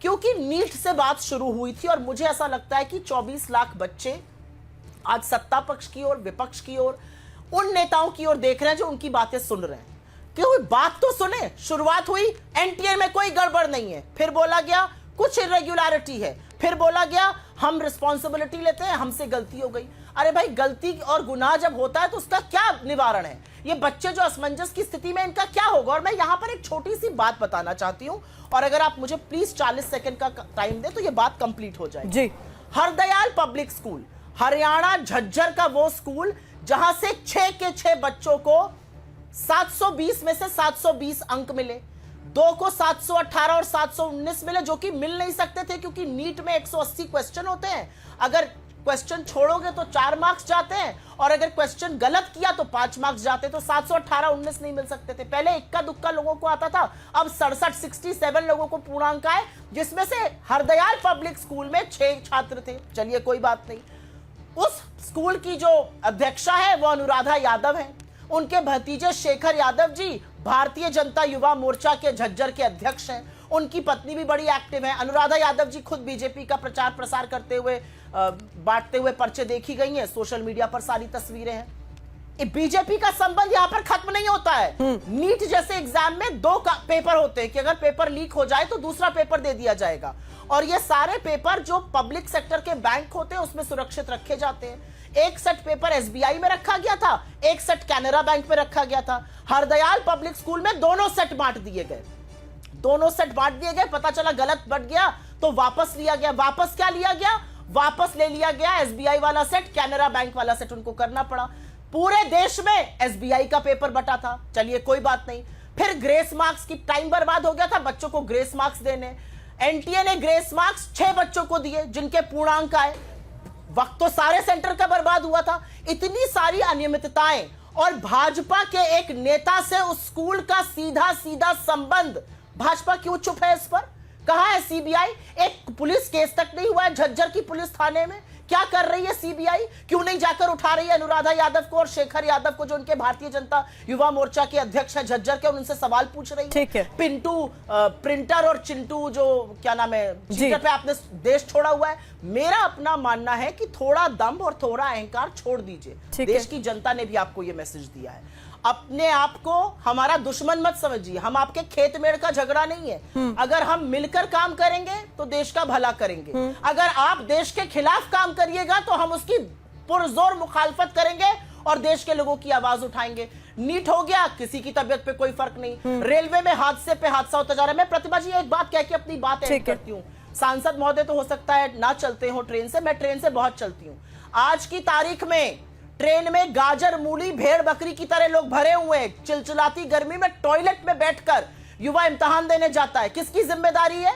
क्योंकि नीट से बात शुरू हुई थी, और मुझे ऐसा लगता है कि 24 लाख बच्चे आज सत्ता पक्ष की ओर, विपक्ष की ओर, उन नेताओं की ओर देख रहे हैं जो उनकी बातें सुन रहे हैं। क्यों, बात तो सुने। शुरुआत हुई एनटीए में कोई गड़बड़ नहीं है, फिर बोला गया कुछ इरेगुलरिटी है, फिर बोला गया हम रिस्पॉन्सिबिलिटी लेते हैं, हमसे गलती हो गई। अरे भाई, गलती और गुनाह जब होता है तो उसका क्या निवारण है? ये बच्चे जो असमंजस की स्थिति में, इनका क्या होगा? और मैं यहां पर एक छोटी सी बात बताना चाहती हूं, और अगर आप मुझे प्लीज 40 सेकंड का टाइम दे तो ये बात कंप्लीट हो जाएगी जी। हरदयाल पब्लिक स्कूल, हरियाणा झज्जर का वो स्कूल जहां से 6 के 6 बच्चों को 720 में से 720 अंक मिले, 2 को 718 और 719 मिले, जो कि मिल नहीं सकते थे क्योंकि नीट में 180 क्वेश्चन होते हैं। अगर क्वेश्चन छोड़ोगे तो 4 मार्क्स जाते हैं, और अगर क्वेश्चन गलत किया तो 5 मार्क्स जाते, तो 718 19 नहीं मिल सकते थे। पहले इक्का दुक्का लोगों को आता था, अब 67 लोगों को पूर्णांक आए, जिसमें से हरदयाल पब्लिक स्कूल में 6 छात्र थे। चलिए कोई बात नहीं। उस स्कूल की जो अध्यक्षा है वो अनुराधा यादव है, उनके भतीजे शेखर यादव जी भारतीय जनता युवा मोर्चा के झज्जर के अध्यक्ष हैं, उनकी पत्नी भी बड़ी एक्टिव है। अनुराधा यादव जी खुद बीजेपी का प्रचार प्रसार करते हुए, बांटते हुए पर्चे देखी गई हैं, सोशल मीडिया पर सारी तस्वीरें हैं। बीजेपी का संबंध यहां पर खत्म नहीं होता है। नीट जैसे एग्जाम में 2 पेपर होते हैं कि अगर पेपर लीक हो जाए तो दूसरा पेपर दे दिया जाएगा, और ये सारे पेपर जो पब्लिक सेक्टर के बैंक होते हैं उसमें सुरक्षित रखे जाते हैं। एक सेट पेपर एसबीआई में रखा गया था, एक सेट कैनरा बैंक में रखा गया था। हरदयाल पब्लिक स्कूल में दोनों सेट बांट दिए गए, पता चला गलत बट गया तो वापस लिया गया। वापस क्या लिया गया? वापस ले लिया गया एसबीआई वाला सेट, कैनरा बैंक वाला सेट उनको करना पड़ा। पूरे देश में एसबीआई का पेपर बटा था, चलिए कोई बात नहीं। फिर ग्रेस मार्क्स की टाइम बर्बाद हो गया था, बच्चों को ग्रेस मार्क्स देने। एनटीए ने ग्रेस मार्क्स 6 बच्चों को दिए जिनके पूर्णांक आए, वक्त तो सारे सेंटर का बर्बाद हुआ था। इतनी सारी अनियमितताएं, और भाजपा के एक नेता से उस स्कूल का सीधा सीधा संबंध, भाजपा क्यों चुप है इस पर? कहां है सीबीआई? एक पुलिस केस तक नहीं हुआ है झज्जर की पुलिस थाने में। क्या कर रही है सीबीआई? क्यों नहीं जाकर उठा रही है अनुराधा यादव को और शेखर यादव को, जो उनके भारतीय जनता युवा मोर्चा के अध्यक्ष है झज्जर के, और उनसे सवाल पूछ रही है? ठीक है। पिंटू प्रिंटर और चिंटू, जो क्या नाम है, ट्विटर पे आपने देश छोड़ा हुआ है। मेरा अपना मानना है कि थोड़ा दम्भ और थोड़ा अहंकार छोड़ दीजिए। देश की जनता ने भी आपको यह मैसेज दिया है। अपने आप को हमारा दुश्मन मत समझिए, हम आपके खेत मेड़ का झगड़ा नहीं है। अगर हम मिलकर काम करेंगे तो देश का भला करेंगे। अगर आप देश के खिलाफ काम करिएगा तो हम उसकी पुरजोर मुखालफत करेंगे और देश के लोगों की आवाज उठाएंगे। नीट हो गया, किसी की तबीयत पे कोई फर्क नहीं। रेलवे में हादसे पे हादसा होता जा रहा है। मैं प्रतिभा जी एक बात कह के अपनी बात एंड करती हूँ। सांसद महोदय तो हो सकता है ना चलते हो ट्रेन से, मैं ट्रेन से बहुत चलती हूँ। आज की तारीख में ट्रेन में गाजर, मूली, भेड़ बकरी की तरह लोग भरे हुए हैं। चिलचिलाती गर्मी में टॉयलेट में बैठकर युवा इम्तिहान देने जाता है। किसकी जिम्मेदारी है?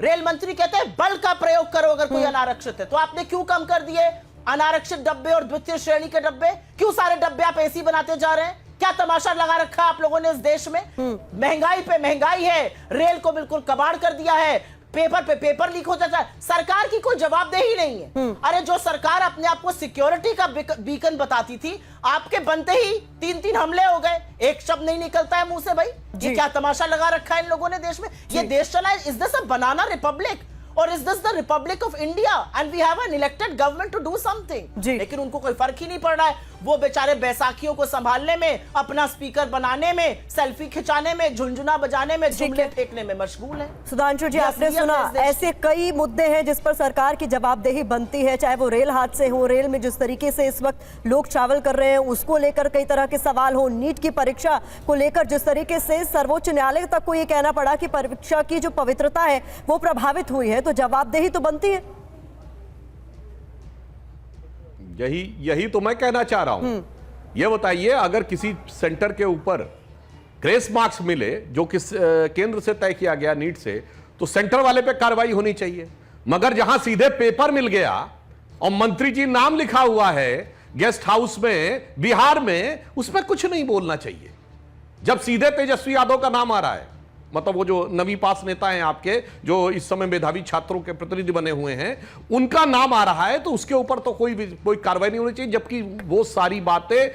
रेल मंत्री कहते हैं बल का प्रयोग करो अगर कोई अनारक्षित है। तो आपने क्यों कम कर दिए अनारक्षित डब्बे और द्वितीय श्रेणी के डब्बे? क्यों सारे डब्बे आप एसी बनाते जा रहे हैं? क्या तमाशा लगा रखा आप लोगों ने इस देश में? महंगाई पे महंगाई है, रेल को बिल्कुल कबाड़ कर दिया है, पेपर पे पेपर लीक हो जाता है। सरकार की कोई जवाबदेही नहीं है। अरे जो सरकार अपने आप को सिक्योरिटी का बीकन बताती थी, आपके बनते ही 3-3 हमले हो गए। एक शब्द नहीं निकलता है मुंह से। भाई ये क्या तमाशा लगा रखा है इन लोगों ने देश में? ये देश चला है। Is this a banana republic और is this the republic of India and we have an elected government to do something? लेकिन उनको कोई फर्क ही नहीं पड़ रहा है। वो बेचारे बैसाखियों को संभालने में, अपना स्पीकर बनाने में, सेल्फी खिंचाने में, झुंझुना बजाने में, जुमले फेंकने में मशगूल है। सुधांशु जी, आपने सुना ऐसे कई मुद्दे हैं जिस पर सरकार की जवाबदेही बनती है, चाहे वो रेल हादसे हो, रेल में जिस तरीके से इस वक्त लोग ट्रैवल कर रहे हैं उसको लेकर कई तरह के सवाल हो, नीट की परीक्षा को लेकर जिस तरीके से सर्वोच्च न्यायालय तक को ये कहना पड़ा कि परीक्षा की जो पवित्रता है वो प्रभावित हुई है, तो जवाबदेही तो बनती है। यही तो मैं कहना चाह रहा हूं। यह बताइए, अगर किसी सेंटर के ऊपर ग्रेस मार्क्स मिले जो किस केंद्र से तय किया गया नीट से, तो सेंटर वाले पे कार्रवाई होनी चाहिए। मगर जहां सीधे पेपर मिल गया और मंत्री जी नाम लिखा हुआ है गेस्ट हाउस में बिहार में, उसमें कुछ नहीं बोलना चाहिए। जब सीधे तेजस्वी यादव का नाम आ रहा है, मतलब वो जो नवी पास नेता हैं आपके, जो इस समय मेधावी छात्रों के प्रतिनिधि बने हुए हैं, उनका नाम आ रहा है, तो उसके ऊपर तो कोई कार्रवाई नहीं होनी चाहिए। जबकि वो सारी बातें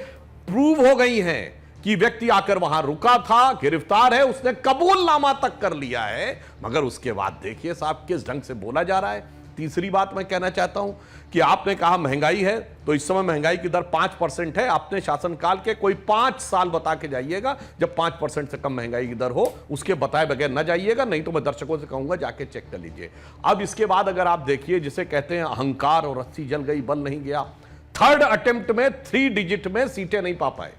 प्रूव हो गई हैं कि व्यक्ति आकर वहां रुका था, गिरफ्तार है, उसने कबूलनामा तक कर लिया है, मगर उसके बाद देखिए साहब किस ढंग से बोला जा रहा है। तीसरी बात मैं कहना चाहता हूं कि आपने कहा महंगाई है, तो इस समय महंगाई की दर 5% है। आपने शासनकाल के कोई 5 साल बता के जाइएगा जब 5% से कम महंगाई की दर हो, उसके बताए बगैर न जाइएगा, नहीं तो मैं दर्शकों से कहूंगा जाके चेक कर लीजिए। अब इसके बाद अगर आप देखिए, जिसे कहते हैं अहंकार और रस्सी जल गई बल नहीं गया, थर्ड अटेम्प्ट में 3 डिजिट में सीटें नहीं पा पाए,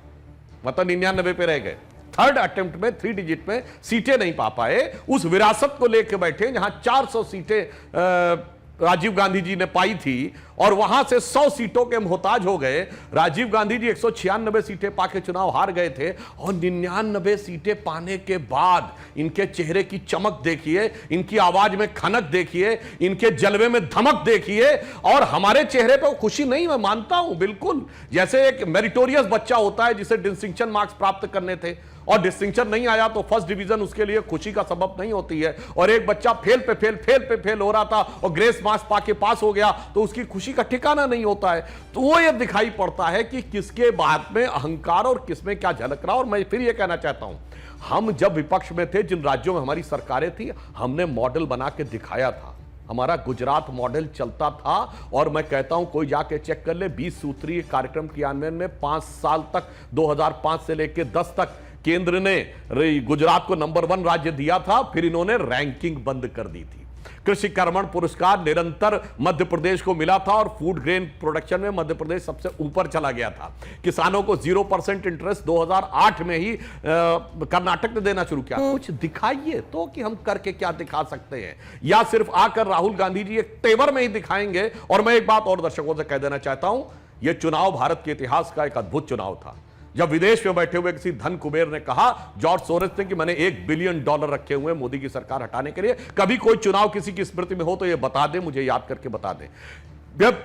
मतलब 99 पे रह गए। थर्ड अटेम्प्ट में 3 डिजिट में सीटें नहीं पा पाए, उस विरासत को लेकर बैठे जहां 400 सीटें राजीव गांधी जी ने पाई थी और वहां से 100 सीटों के मोहताज हो गए। राजीव गांधी जी 196 सीटें पाके चुनाव हार गए थे, और 99 सीटें पाने के बाद इनके चेहरे की चमक देखिए, इनकी आवाज में खनक देखिए, इनके जलवे में धमक देखिए, और हमारे चेहरे पर खुशी नहीं, मैं मानता हूं बिल्कुल। जैसे एक मेरिटोरियस बच्चा होता है जिसे डिस्टिंक्शन मार्क्स प्राप्त करने थे और डिस्टिंक्शन नहीं आया तो फर्स्ट डिवीजन उसके लिए खुशी का सबब नहीं होती है, और एक बच्चा फेल पे फेल हो रहा था और ग्रेस मार्क्स पाके पास हो गया तो उसकी खुशी का ठिकाना नहीं होता है। तो वो ये दिखाई पड़ता है कि किसके बात में अहंकार और किसमें क्या झलक रहा। और मैं फिर ये कहना चाहता हूं, हम जब विपक्ष में थे, जिन राज्यों में हमारी सरकारें थी, हमने मॉडल बना के दिखाया था। हमारा गुजरात मॉडल चलता था, और मैं कहता हूं कोई जाके चेक कर ले, 20 सूत्रीय कार्यक्रम क्रियान्वयन में 5 साल तक, 2005 से लेकर 10 तक केंद्र ने गुजरात को नंबर 1 राज्य दिया था, फिर इन्होंने रैंकिंग बंद कर दी थी। कृषि कर्मण पुरस्कार निरंतर मध्य प्रदेश को मिला था, और फूड ग्रेन प्रोडक्शन में मध्य प्रदेश सबसे ऊपर चला गया था। किसानों को 0% इंटरेस्ट 2008 में ही कर्नाटक ने देना शुरू किया। कुछ दिखाइए तो कि हम करके क्या दिखा सकते हैं, या सिर्फ आकर राहुल गांधी जी एक तेवर में ही दिखाएंगे। और मैं एक बात और दर्शकों से कह देना चाहता हूं, यह चुनाव भारत के इतिहास का एक अद्भुत चुनाव था। जब विदेश में बैठे हुए किसी धन कुबेर ने कहा, जॉर्ज सोरोस ने, कि मैंने $1 बिलियन रखे हुए मोदी की सरकार हटाने के लिए, कभी कोई चुनाव किसी की स्मृति में हो तो ये बता दे, मुझे याद करके बता दे।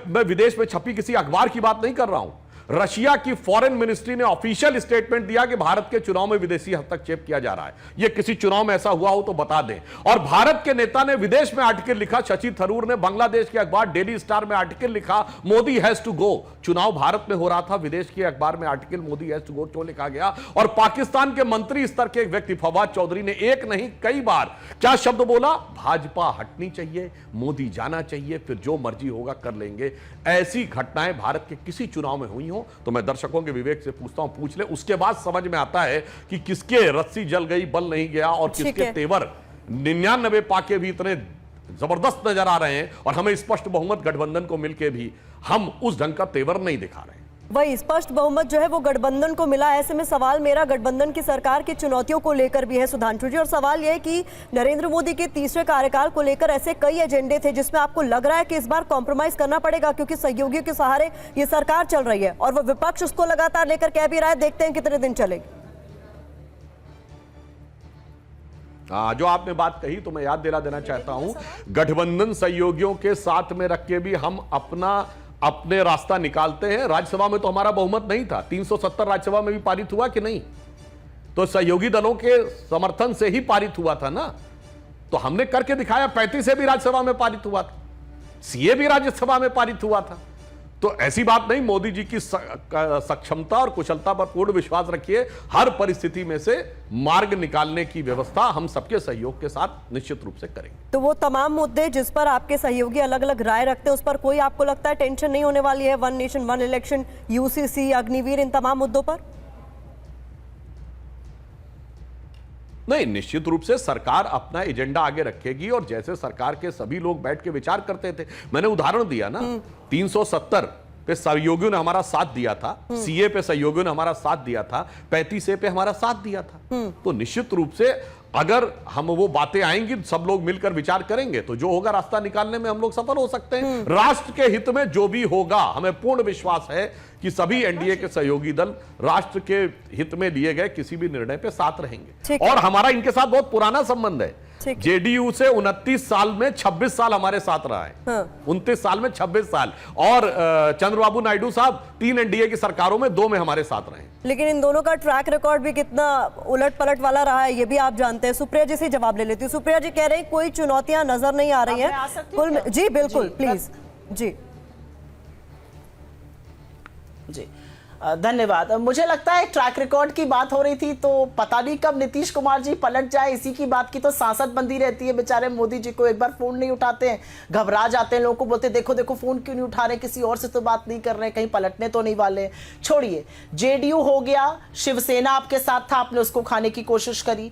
मैं विदेश में छपी किसी अखबार की बात नहीं कर रहा हूं। रशिया की फॉरेन मिनिस्ट्री ने ऑफिशियल स्टेटमेंट दिया कि भारत के चुनाव में विदेशी हस्तक्षेप किया जा रहा है। यह किसी चुनाव में ऐसा हुआ हो तो बता दें। और भारत के नेता ने विदेश में आर्टिकल लिखा, शशि थरूर ने बांग्लादेश के अखबार डेली स्टार में आर्टिकल लिखा, मोदी हैज टू गो। चुनाव भारत में हो रहा था, विदेश के अखबार में article Modi has to go क्यों लिखा गया? और पाकिस्तान के मंत्री स्तर के एक व्यक्ति फवाद चौधरी ने एक नहीं कई बार क्या शब्द बोला? भाजपा हटनी चाहिए, मोदी जाना चाहिए, फिर जो मर्जी होगा कर लेंगे। ऐसी घटनाएं भारत के किसी चुनाव में हुई हो तो मैं दर्शकों के विवेक से पूछता हूं, पूछ ले, उसके बाद समझ में आता है कि किसके रस्सी जल गई बल नहीं गया, और किसके तेवर 99 पाके भी इतने जबरदस्त नजर आ रहे हैं, और हमें स्पष्ट बहुमत गठबंधन को मिलकर भी हम उस ढंग का तेवर नहीं दिखा रहे हैं। वही स्पष्ट बहुमत जो है वो गठबंधन को मिला। ऐसे में सवाल मेरा गठबंधन की सरकार की चुनौतियों को लेकर भी है सुधांशु जी, और सवाल यह है कि नरेंद्र मोदी के तीसरे कार्यकाल को लेकर ऐसे कई एजेंडे थे जिसमें आपको लग रहा है कि इस बार कॉम्प्रोमाइज करना पड़ेगा, क्योंकि सहयोगियों के सहारे ये सरकार चल रही है और वो विपक्ष उसको लगातार लेकर कह भी रहा है। देखते हैं कितने दिन चलेगी। जो आपने बात कही तो मैं याद दिला देना चाहता हूं, गठबंधन सहयोगियों के साथ में रख के भी हम अपने रास्ता निकालते हैं। राज्यसभा में तो हमारा बहुमत नहीं था, 370 राज्यसभा में भी पारित हुआ कि नहीं? तो सहयोगी दलों के समर्थन से ही पारित हुआ था ना, तो हमने करके दिखाया। 35 से भी राज्यसभा में पारित हुआ था, सीए भी राज्यसभा में पारित हुआ था। तो ऐसी बात नहीं, मोदी जी की सक्षमता और कुशलता पर पूर्ण विश्वास रखिए। हर परिस्थिति में से मार्ग निकालने की व्यवस्था हम सबके सहयोग के साथ निश्चित रूप से करेंगे। तो वो तमाम मुद्दे जिस पर आपके सहयोगी अलग अलग राय रखते हैं, उस पर कोई आपको लगता है टेंशन नहीं होने वाली है? 1 नेशन 1 इलेक्शन, यूसीसी, अग्निवीर, इन तमाम मुद्दों पर? नहीं, निश्चित रूप से सरकार अपना एजेंडा आगे रखेगी, और जैसे सरकार के सभी लोग बैठ के विचार करते थे, मैंने उदाहरण दिया ना, 370 पे सहयोगियों ने हमारा साथ दिया था, सीए पे सहयोगियों ने हमारा साथ दिया था, 35 पे हमारा साथ दिया था। तो निश्चित रूप से अगर हम वो बातें आएंगी, सब लोग मिलकर विचार करेंगे, तो जो होगा रास्ता निकालने में हम लोग सफल हो सकते हैं। राष्ट्र के हित में जो भी होगा, हमें पूर्ण विश्वास है कि सभी एनडीए के सहयोगी दल राष्ट्र के हित में लिए गए किसी भी निर्णय पे साथ रहेंगे। और हमारा इनके साथ बहुत पुराना संबंध है। ठीक है। जेडीयू से 29 साल में 26 साल हमारे साथ रहा है। हाँ। 29 साल में 26 साल, और चंद्रबाबू नायडू साहब 3 एनडीए की सरकारों में 2 में हमारे साथ रहे। लेकिन इन दोनों का ट्रैक रिकॉर्ड भी कितना उलट पलट वाला रहा है ये भी आप जानते हैं। सुप्रिया जी से जवाब ले लेती हूँ। सुप्रिया जी कह रही कोई चुनौतियां नजर नहीं आ रही मैं आ सकती हूँ हैं क्या? जी बिल्कुल, जी, प्लीज जी जी धन्यवाद। मुझे लगता है ट्रैक रिकॉर्ड की बात हो रही थी, तो पता नहीं कब नीतीश कुमार जी पलट जाए। इसी की बात की तो सांसद बंदी रहती है। बेचारे मोदी जी को एक बार फोन नहीं उठाते हैं, घबरा जाते हैं, लोगों को बोलते देखो देखो फोन क्यों नहीं उठा रहे, किसी और से तो बात नहीं कर रहे, कहीं पलटने तो नहीं वाले। छोड़िए, जेडीयू हो गया, शिवसेना आपके साथ था, आपने उसको खाने की कोशिश करी।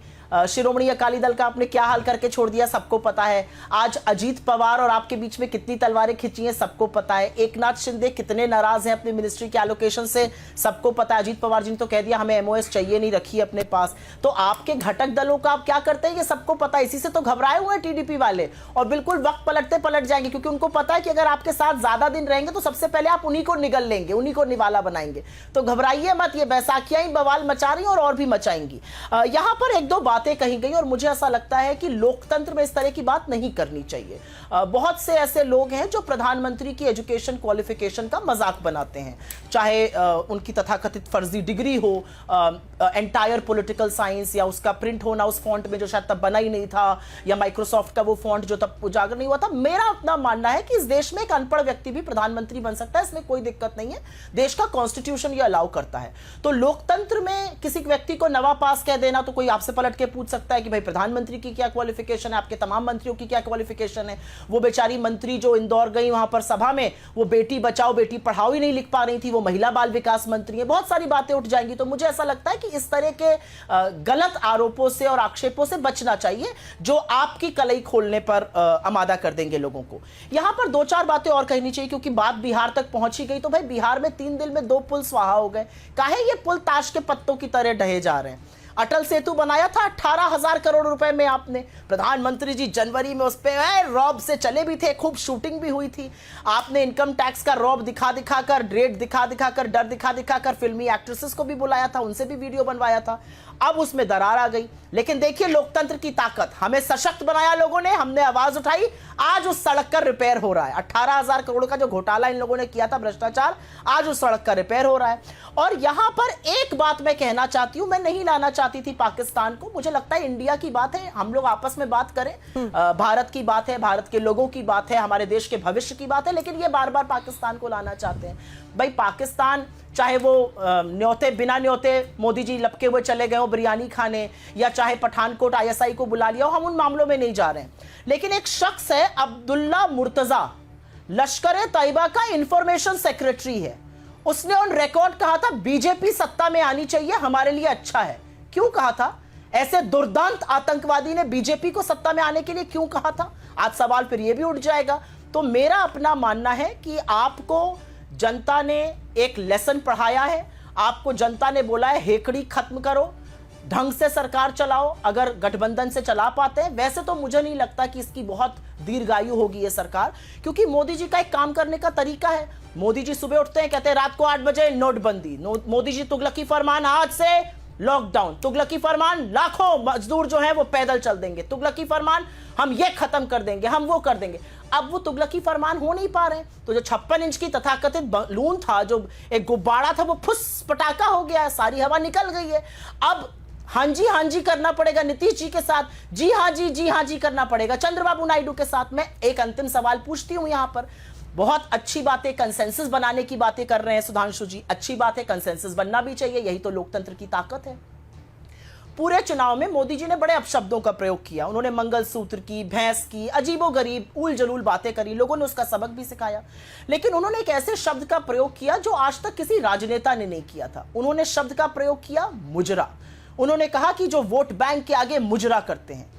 शिरोमणि अकाली दल का आपने क्या हाल करके छोड़ दिया सबको पता है। आज अजीत पवार और आपके बीच में कितनी तलवारें खिंची हैं सबको पता है। एकनाथ शिंदे कितने नाराज हैं अपनी मिनिस्ट्री के एलोकेशन से सबको पता है। अजीत पवार जी ने तो कह दिया हमें एमओएस चाहिए नहीं, रखी अपने पास। तो आपके घटक दलों का आप क्या करते हैं ये सबको पता है। इसी से तो घबराए हुए हैं टीडीपी वाले, और बिल्कुल वक्त पलटते पलट जाएंगे, क्योंकि उनको पता है कि अगर आपके साथ ज्यादा दिन रहेंगे तो सबसे पहले आप उन्हीं को निगल लेंगे, उन्हीं को निवाला बनाएंगे। तो घबराइए मत, ये बैसाखियां ही बवाल मचा रही और भी मचाएंगी। यहां पर एक दो बातें कही गई और मुझे ऐसा लगता है कि लोकतंत्र में इस तरह की बात नहीं करनी चाहिए। बहुत से ऐसे लोग हैं जो प्रधानमंत्री की एजुकेशन क्वालिफिकेशन का मजाक बनाते हैं, चाहे उनकी तथाकथित फर्जी डिग्री हो, एंटायर पॉलिटिकल साइंस, या उसका प्रिंट होना उस फॉन्ट में जो शायद तब बना ही नहीं था, या माइक्रोसॉफ्ट का वो फॉन्ट जो तब उजागर नहीं हुआ था। मेरा अपना मानना है कि इस देश में एक अनपढ़ व्यक्ति भी प्रधानमंत्री बन सकता है, इसमें कोई दिक्कत नहीं है। देश का कॉन्स्टिट्यूशन ये अलाउ करता है। तो लोकतंत्र में किसी व्यक्ति को नवा पास कह देना, तो कोई आपसे पलट के पूछ सकता है कि भाई प्रधानमंत्री की क्या क्वालिफिकेशन है, आपके तमाम मंत्रियों की क्या क्वालिफिकेशन है। वो बेचारी मंत्री जो इंदौर गई वहां पर सभा में, वो बेटी बचाओ बेटी पढ़ाओ ही नहीं लिख पा रही थी, वो महिला बाल विकास मंत्री है। बहुत सारी बातें उठ जाएंगी। तो मुझे ऐसा लगता है कि इस तरह के गलत आरोपों से और आक्षेपों से बचना चाहिए, जो आपकी कलई खोलने पर आमादा कर देंगे लोगों को। यहां पर 2-4 बातें और कहनी चाहिए, क्योंकि बात बिहार तक पहुंची गई। तो भाई बिहार में 3 दिन में 2 पुल स्वाहा हो गए। काहे ये पुल ताश के पत्तों की तरह ढहे जा रहे हैं। अटल सेतु बनाया था 18,000 करोड़ रुपए में आपने, प्रधानमंत्री जी जनवरी में उस पे रॉब से चले भी थे, खूब शूटिंग भी हुई थी। आपने इनकम टैक्स का रॉब दिखा दिखाकर, रेट दिखा दिखाकर, डर दिखा दिखाकर फिल्मी एक्ट्रेसेस को भी बुलाया था, उनसे भी वीडियो बनवाया था। अब उसमें दरार आ गई। लेकिन देखिए लोकतंत्र की ताकत, हमें सशक्त बनाया लोगों ने, हमने आवाज उठाई, आज उस सड़क का रिपेयर हो रहा है। 18,000 करोड़ का जो घोटाला इन लोगों ने किया था, भ्रष्टाचार, आज उस सड़क का रिपेयर हो रहा है। और यहां पर एक बात मैं कहना चाहती हूं, मैं नहीं लाना चाहती थी पाकिस्तान को। मुझे लगता है इंडिया की बात है, हम लोग आपस में बात करें, भारत की बात है, भारत के लोगों की बात है, हमारे देश के भविष्य की बात है। लेकिन ये बार बार पाकिस्तान को लाना चाहते हैं। भाई पाकिस्तान, चाहे वो न्योते बिना न्योते मोदी जी लपके हुए चले गए हो बिरयानी खाने, या चाहे पठानकोट आईएसआई को बुला लिया हो, हम उन मामलों में नहीं जा रहे हैं। लेकिन एक शख्स है अब्दुल्ला मुर्तजा, लश्कर तैयबा का इंफॉर्मेशन सेक्रेटरी है। उसने ऑन रिकॉर्ड कहा था बीजेपी सत्ता में आनी चाहिए, हमारे लिए अच्छा है। क्यों कहा था? ऐसे दुर्दांत आतंकवादी ने बीजेपी को सत्ता में आने के लिए क्यों कहा था? आज सवाल फिर यह भी उठ जाएगा। तो मेरा अपना मानना है कि आपको जनता ने एक लेसन पढ़ाया है, आपको जनता ने बोला है हेकड़ी खत्म करो, ढंग से सरकार चलाओ, अगर गठबंधन से चला पाते हैं। वैसे तो मुझे नहीं लगता कि इसकी बहुत दीर्घायु होगी ये सरकार, क्योंकि मोदी जी का एक काम करने का तरीका है। मोदी जी सुबह उठते हैं, कहते हैं रात को 8 बजे नोटबंदी, मोदी जी तुगलकी फरमान, आज से लॉकडाउन, तुगलकी फरमान, लाखों मजदूर जो हैं वो पैदल चल देंगे, तुगलकी फरमान, हम ये खत्म कर देंगे, हम वो कर देंगे। अब वो तुगलकी फरमान हो नहीं पा रहे हैं। तो जो 56 इंच की तथाकथित बलून था, जो एक गुब्बारा था, वो फुस पटाखा हो गया है, सारी हवा निकल गई है। अब हाँ जी करना पड़ेगा नीतीश जी के साथ, जी हाँ जी करना पड़ेगा चंद्रबाबू नायडू के साथ। मैं एक अंतिम सवाल पूछती हूं यहां पर। बहुत अच्छी बातें, कंसेंसस बनाने की बातें कर रहे हैं सुधांशु जी, अच्छी बात है, कंसेंसस बनना भी चाहिए, यही तो लोकतंत्र की ताकत है। पूरे चुनाव में मोदी जी ने बड़े अपशब्दों का प्रयोग किया। उन्होंने मंगलसूत्र की, भैंस की, अजीबोगरीब उल जलूल बातें करी, लोगों ने उसका सबक भी सिखाया। लेकिन उन्होंने एक ऐसे शब्द का प्रयोग किया जो आज तक किसी राजनेता ने नहीं किया था। उन्होंने शब्द का प्रयोग किया मुजरा। उन्होंने कहा कि जो वोट बैंक के आगे मुजरा करते हैं,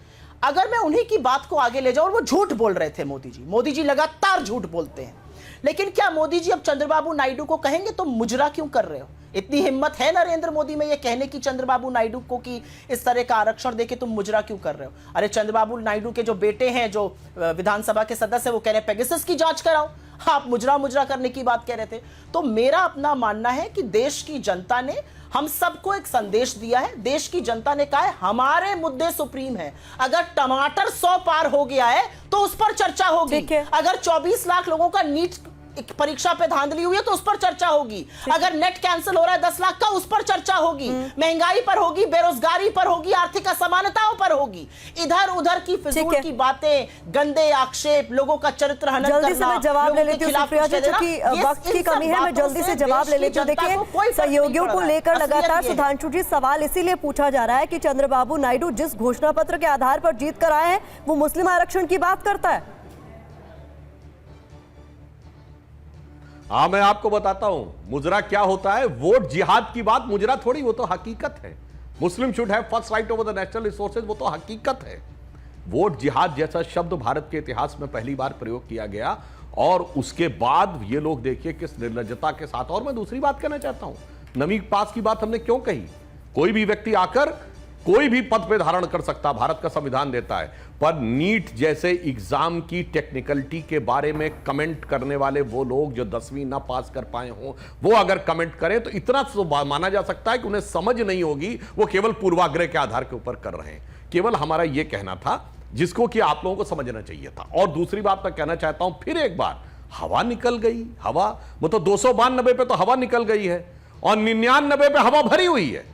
अगर मैं उन्हीं की बात को आगे ले जाऊं, और वो झूठ बोल रहे थे मोदी जी लगातार झूठ बोलते हैं। लेकिन क्या मोदी जी अब चंद्रबाबू नायडू को कहेंगे तुम मुजरा क्यों कर रहे हो? इतनी हिम्मत है नरेंद्र मोदी में ये कहने की चंद्रबाबू नायडू को कि इस तरह का आरक्षण देके तुम मुजरा क्यों कर रहे हो? अरे चंद्रबाबू नायडू के जो बेटे हैं, जो विधानसभा के सदस्य, वो कह रहे हैं पेगासस की जांच कराओ। आप मुजरा करने की बात कह रहे थे। तो मेरा अपना मानना है कि देश की जनता ने हम सबको एक संदेश दिया है। देश की जनता ने कहा है हमारे मुद्दे सुप्रीम है। अगर टमाटर 100 पार हो गया है तो उस पर चर्चा होगी। अगर 24 लाख लोगों का नीट परीक्षा पे धांधली हुई है तो उस पर चर्चा होगी। अगर नेट कैंसिल हो रहा है 10 लाख का, उस पर चर्चा होगी। महंगाई पर होगी, बेरोजगारी पर होगी, आर्थिक असमानताओं पर होगी। इधर उधर की फिजूल की बातें, गंदे आक्षेप, लोगों का चरित्र हनन करना, जल्दी से मैं जवाब ले लेती हूँ सुप्रिया जी, क्योंकि वक्त की कमी है। मैं जल्दी से जवाब ले लेती हूँ। देखिए, सहयोगियों को लेकर लगातार सुधांशु जी सवाल इसीलिए पूछा जा रहा है कि चंद्रबाबू नायडू जिस घोषणा पत्र के आधार पर जीत कर आए हैं वो मुस्लिम आरक्षण की बात करता है। हाँ, मैं आपको बताता हूं मुजरा क्या होता है। वोट जिहाद की बात मुजरा थोड़ी, वो तो हकीकत है। मुस्लिम should have first right over the national resources, वो तो हकीकत है। वोट जिहाद जैसा शब्द भारत के इतिहास में पहली बार प्रयोग किया गया और उसके बाद ये लोग देखिए किस निर्लज्जता के साथ। और मैं दूसरी बात कहना चाहता हूं, नवी पास की बात हमने क्यों कही। कोई भी व्यक्ति आकर कोई भी पद पे धारण कर सकता, भारत का संविधान देता है, पर नीट जैसे एग्जाम की टेक्निकलिटी के बारे में कमेंट करने वाले वो लोग जो 10वीं ना पास कर पाए हों, वो अगर कमेंट करें तो इतना तो माना जा सकता है कि उन्हें समझ नहीं होगी, वो केवल पूर्वाग्रह के आधार के ऊपर कर रहे हैं। केवल हमारा यह कहना था जिसको कि आप लोगों को समझना चाहिए था। और दूसरी बात मैं कहना चाहता हूं फिर एक बार, हवा निकल गई। हवा वो तो 292 पे तो हवा निकल गई है और 99 पे हवा भरी हुई है।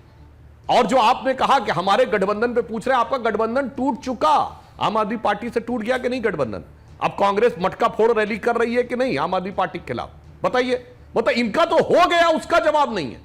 और जो आपने कहा कि हमारे गठबंधन पे पूछ रहे हैं, आपका गठबंधन टूट चुका। आम आदमी पार्टी से टूट गया कि नहीं गठबंधन? अब कांग्रेस मटका फोड़ रैली कर रही है कि नहीं आम आदमी पार्टी के खिलाफ? बताइए। मतलब इनका तो हो गया, उसका जवाब नहीं है।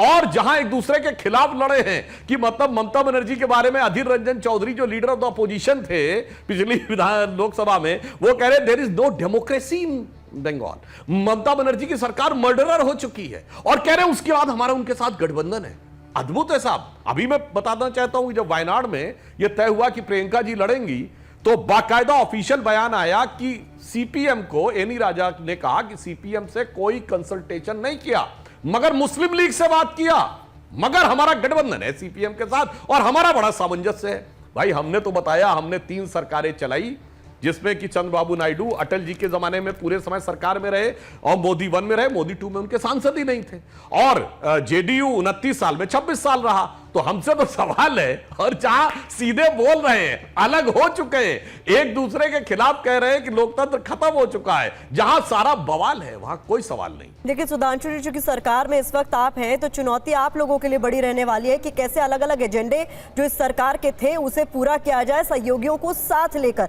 और जहां एक दूसरे के खिलाफ लड़े हैं कि मतलब ममता बनर्जी के बारे में अधीर रंजन चौधरी जो लीडर ऑफ द अपोजिशन थे पिछली विधान लोकसभा में, वो कह रहे there is no democracy in Bengal. Mamata Banerjee की सरकार मर्डरर हो चुकी है और कह रहे हैं उसके बाद हमारा उनके साथ गठबंधन है। अद्भुत है साहब। अभी मैं बताना चाहता हूं कि जब वायनाड में यह तय हुआ कि प्रियंका जी लड़ेंगी तो बाकायदा ऑफिशियल बयान आया कि सीपीएम को, एनी राजा ने कहा कि सीपीएम से कोई कंसल्टेशन नहीं किया, मगर मुस्लिम लीग से बात किया, मगर हमारा गठबंधन है सीपीएम के साथ और हमारा बड़ा सामंजस्य है। भाई हमने तो बताया, हमने 3 सरकारें चलाई जिसमें कि चंद्रबाबू नायडू अटल जी के जमाने में पूरे समय सरकार में रहे और मोदी 1 में रहे, मोदी 2 में उनके सांसद ही नहीं थे। और जेडीयू 29 साल में 26 साल रहा। तो हमसे तो सवाल है, और जहां सीधे बोल रहे हैं, अलग हो चुके हैं, एक दूसरे के खिलाफ कह रहे हैं कि लोकतंत्र खत्म हो चुका है, जहां सारा बवाल है वहां कोई सवाल नहीं। देखिए सुधांशु जी, चूंकि सरकार में इस वक्त आप हैं तो चुनौती आप लोगों के लिए बड़ी रहने वाली है कि कैसे अलग अलग एजेंडे जो इस सरकार के थे उसे पूरा किया जाए सहयोगियों को साथ लेकर।